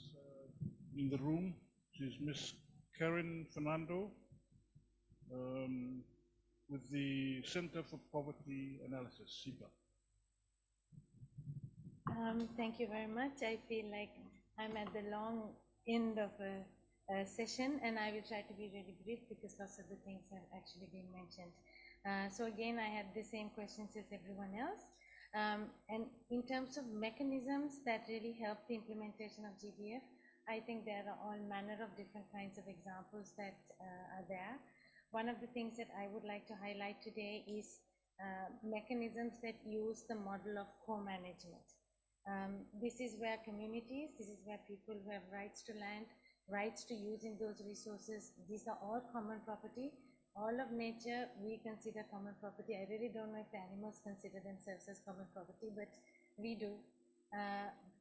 In the room, she's Miss Karen Fernando. with the Center for Poverty Analysis, CIPA. Thank you very much. I feel like I'm at the long end of a session, and I will try to be really brief because lots of the things have actually been mentioned. So again, I had the same questions as everyone else. And in terms of mechanisms that really help the implementation of GBF, I think there are all manner of different kinds of examples that are there. One of the things that I would like to highlight today is mechanisms that use the model of co-management. This is where communities, this is where people who have rights to land, rights to using those resources, these are all common property. All of nature we consider common property. I really don't know if the animals consider themselves as common property, but we do.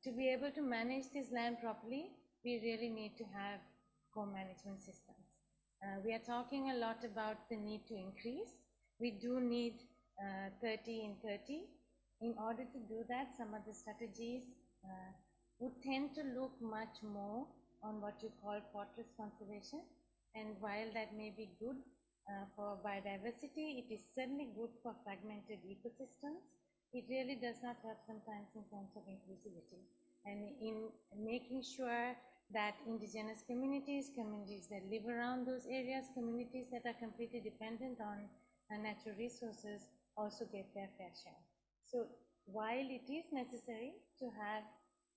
To be able to manage this land properly, we really need to have co-management systems. We are talking a lot about the need to increase. We do need 30 in 30. In order to do that, some of the strategies would tend to look much more on what you call fortress conservation. And while that may be good for biodiversity, it is certainly good for fragmented ecosystems. It really does not help sometimes in terms of inclusivity. And in making sure that indigenous communities, communities that live around those areas, communities that are completely dependent on natural resources also get their fair share. So while it is necessary to have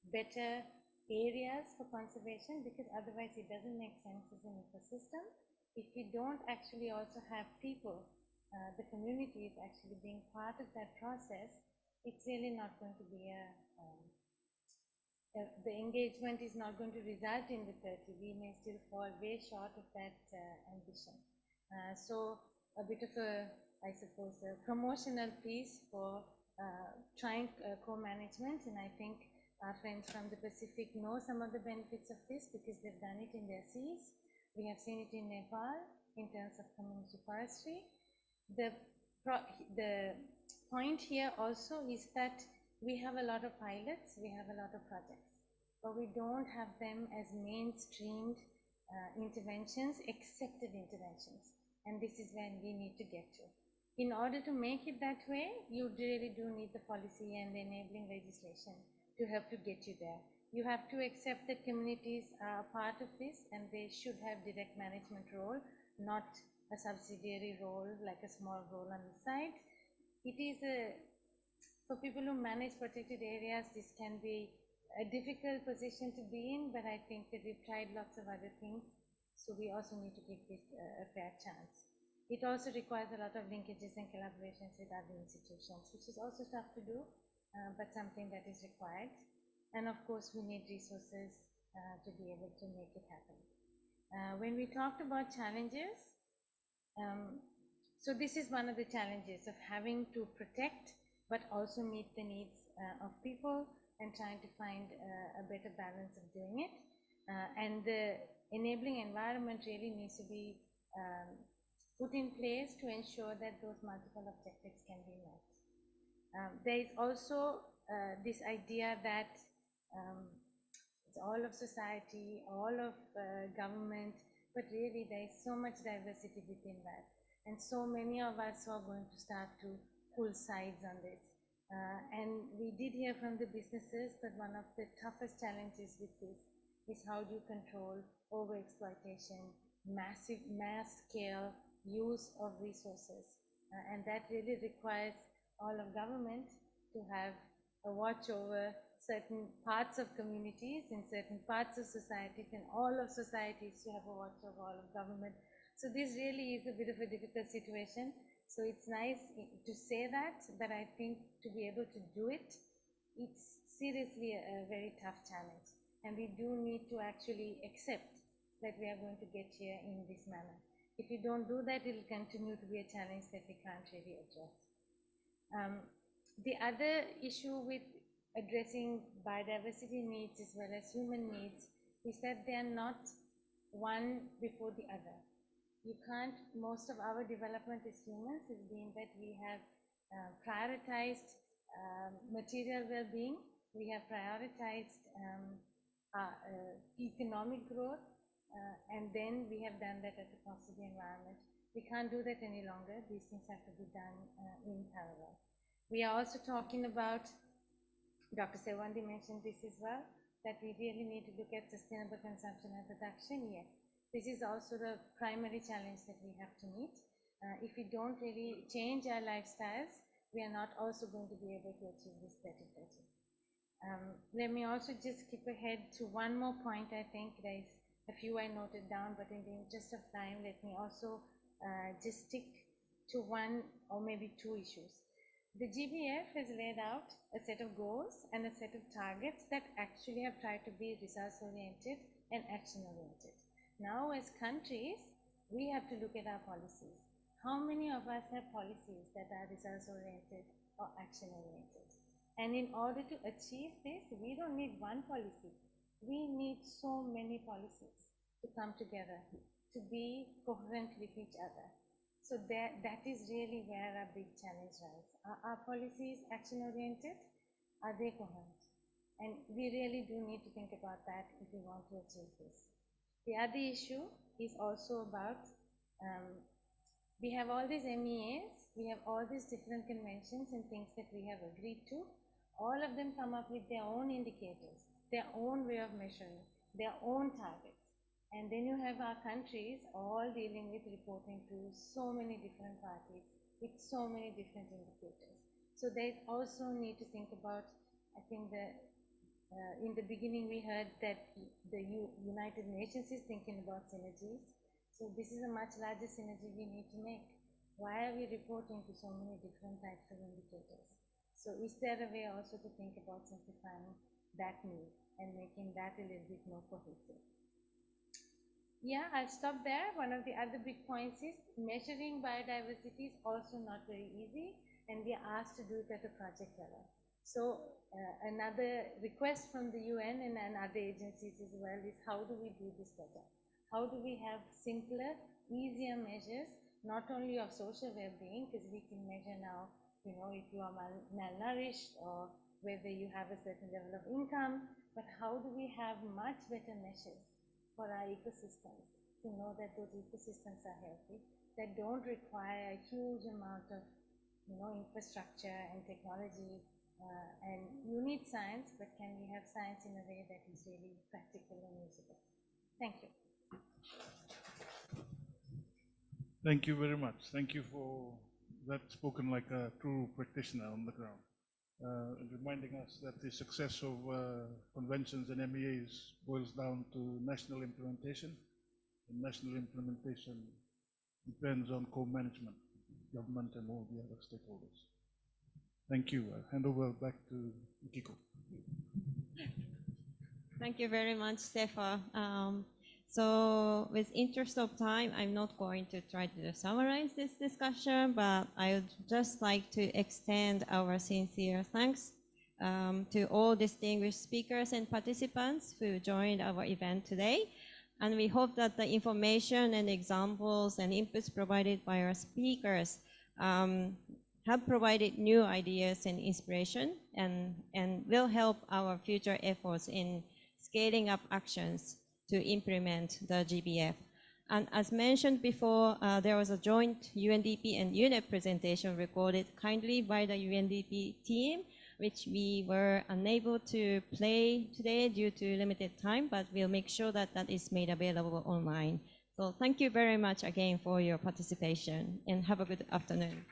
better areas for conservation, because otherwise it doesn't make sense as an ecosystem, if we don't actually also have people, the communities actually being part of that process, it's really not going to be the engagement is not going to result in the 30. We may still fall way short of that ambition. So a bit of a, I suppose, a promotional piece for trying co-management, and I think our friends from the Pacific know some of the benefits of this because they've done it in their seas. We have seen it in Nepal in terms of community forestry. The point here also is that we have a lot of pilots, we have a lot of projects, but we don't have them as mainstreamed interventions, accepted interventions. And this is where we need to get to. In order to make it that way, you really do need the policy and the enabling legislation to help to get you there. You have to accept that communities are a part of this and they should have direct management role, not a subsidiary role like a small role on the side. It is for people who manage protected areas, this can be a difficult position to be in, but I think that we've tried lots of other things, so we also need to give this a fair chance. It also requires a lot of linkages and collaborations with other institutions, which is also tough to do, but something that is required. And of course, we need resources to be able to make it happen. When we talked about challenges, so this is one of the challenges of having to protect, but also meet the needs of people and trying to find a better balance of doing it. And the enabling environment really needs to be put in place to ensure that those multiple objectives can be met. There is also this idea that it's all of society, all of government, but really there is so much diversity within that. And so many of us are going to start to pull sides on this. And we did hear from the businesses that one of the toughest challenges with this is how do you control overexploitation, mass scale use of resources. And that really requires all of government to have a watch over certain parts of communities and certain parts of societies, and all of societies to have a watch over all of government. So this really is a bit of a difficult situation. So it's nice to say that, but I think to be able to do it, it's seriously a very tough challenge. And we do need to actually accept that we are going to get here in this manner. If we don't do that, it will continue to be a challenge that we can't really address. The other issue with addressing biodiversity needs as well as human needs is that they are not one before the other. You can't, most of our development as humans has been that we have prioritized material well-being, we have prioritized economic growth, and then we have done that at the cost of the environment. We can't do that any longer. These things have to be done in parallel. We are also talking about, Dr. Sewandi mentioned this as well, that we really need to look at sustainable consumption and production. Yes, this is also the primary challenge that we have to meet. If we don't really change our lifestyles, we are not also going to be able to achieve this 2030. Let me also just skip ahead to one more point. I think there's a few I noted down, but in the interest of time, let me also just stick to one or maybe two issues. The GBF has laid out a set of goals and a set of targets that actually have tried to be resource-oriented and action-oriented. Now, as countries, we have to look at our policies. How many of us have policies that are resource-oriented or action-oriented? And in order to achieve this, we don't need one policy. We need so many policies to come together, to be coherent with each other. So that is really where our big challenge lies. Are our policies action-oriented? Are they coherent? And we really do need to think about that if we want to achieve this. The other issue is also about, we have all these MEAs, we have all these different conventions and things that we have agreed to. All of them come up with their own indicators, their own way of measuring, their own targets. And then you have our countries all dealing with reporting to so many different parties with so many different indicators. So they also need to think about, I think in the beginning we heard that the United Nations is thinking about synergies. So this is a much larger synergy we need to make. Why are we reporting to so many different types of indicators? So is there a way also to think about simplifying that need and making that a little bit more cohesive? Yeah, I'll stop there. One of the other big points is measuring biodiversity is also not very easy, and we are asked to do it at a project level. So another request from the UN and other agencies as well is, how do we do this better? How do we have simpler, easier measures, not only of social well-being, because we can measure now, you know, if you are malnourished or whether you have a certain level of income, but how do we have much better measures for our ecosystems, to know that those ecosystems are healthy, that don't require a huge amount of, you know, infrastructure and technology. And you need science, but can we have science in a way that is really practical and usable? Thank you. Thank you very much. Thank you for that, spoken like a true practitioner on the ground. Reminding us that the success of conventions and MEAs boils down to national implementation, and national implementation depends on co-management, government and all the other stakeholders. Thank you. I hand over back to Kiko. Thank you very much, Stefa. So with interest of time, I'm not going to try to summarize this discussion, but I would just like to extend our sincere thanks to all distinguished speakers and participants who joined our event today. And we hope that the information and examples and inputs provided by our speakers have provided new ideas and inspiration and will help our future efforts in scaling up actions to implement the GBF. And as mentioned before, there was a joint UNDP and UNEP presentation recorded kindly by the UNDP team, which we were unable to play today due to limited time, but we'll make sure that that is made available online. So thank you very much again for your participation, and have a good afternoon.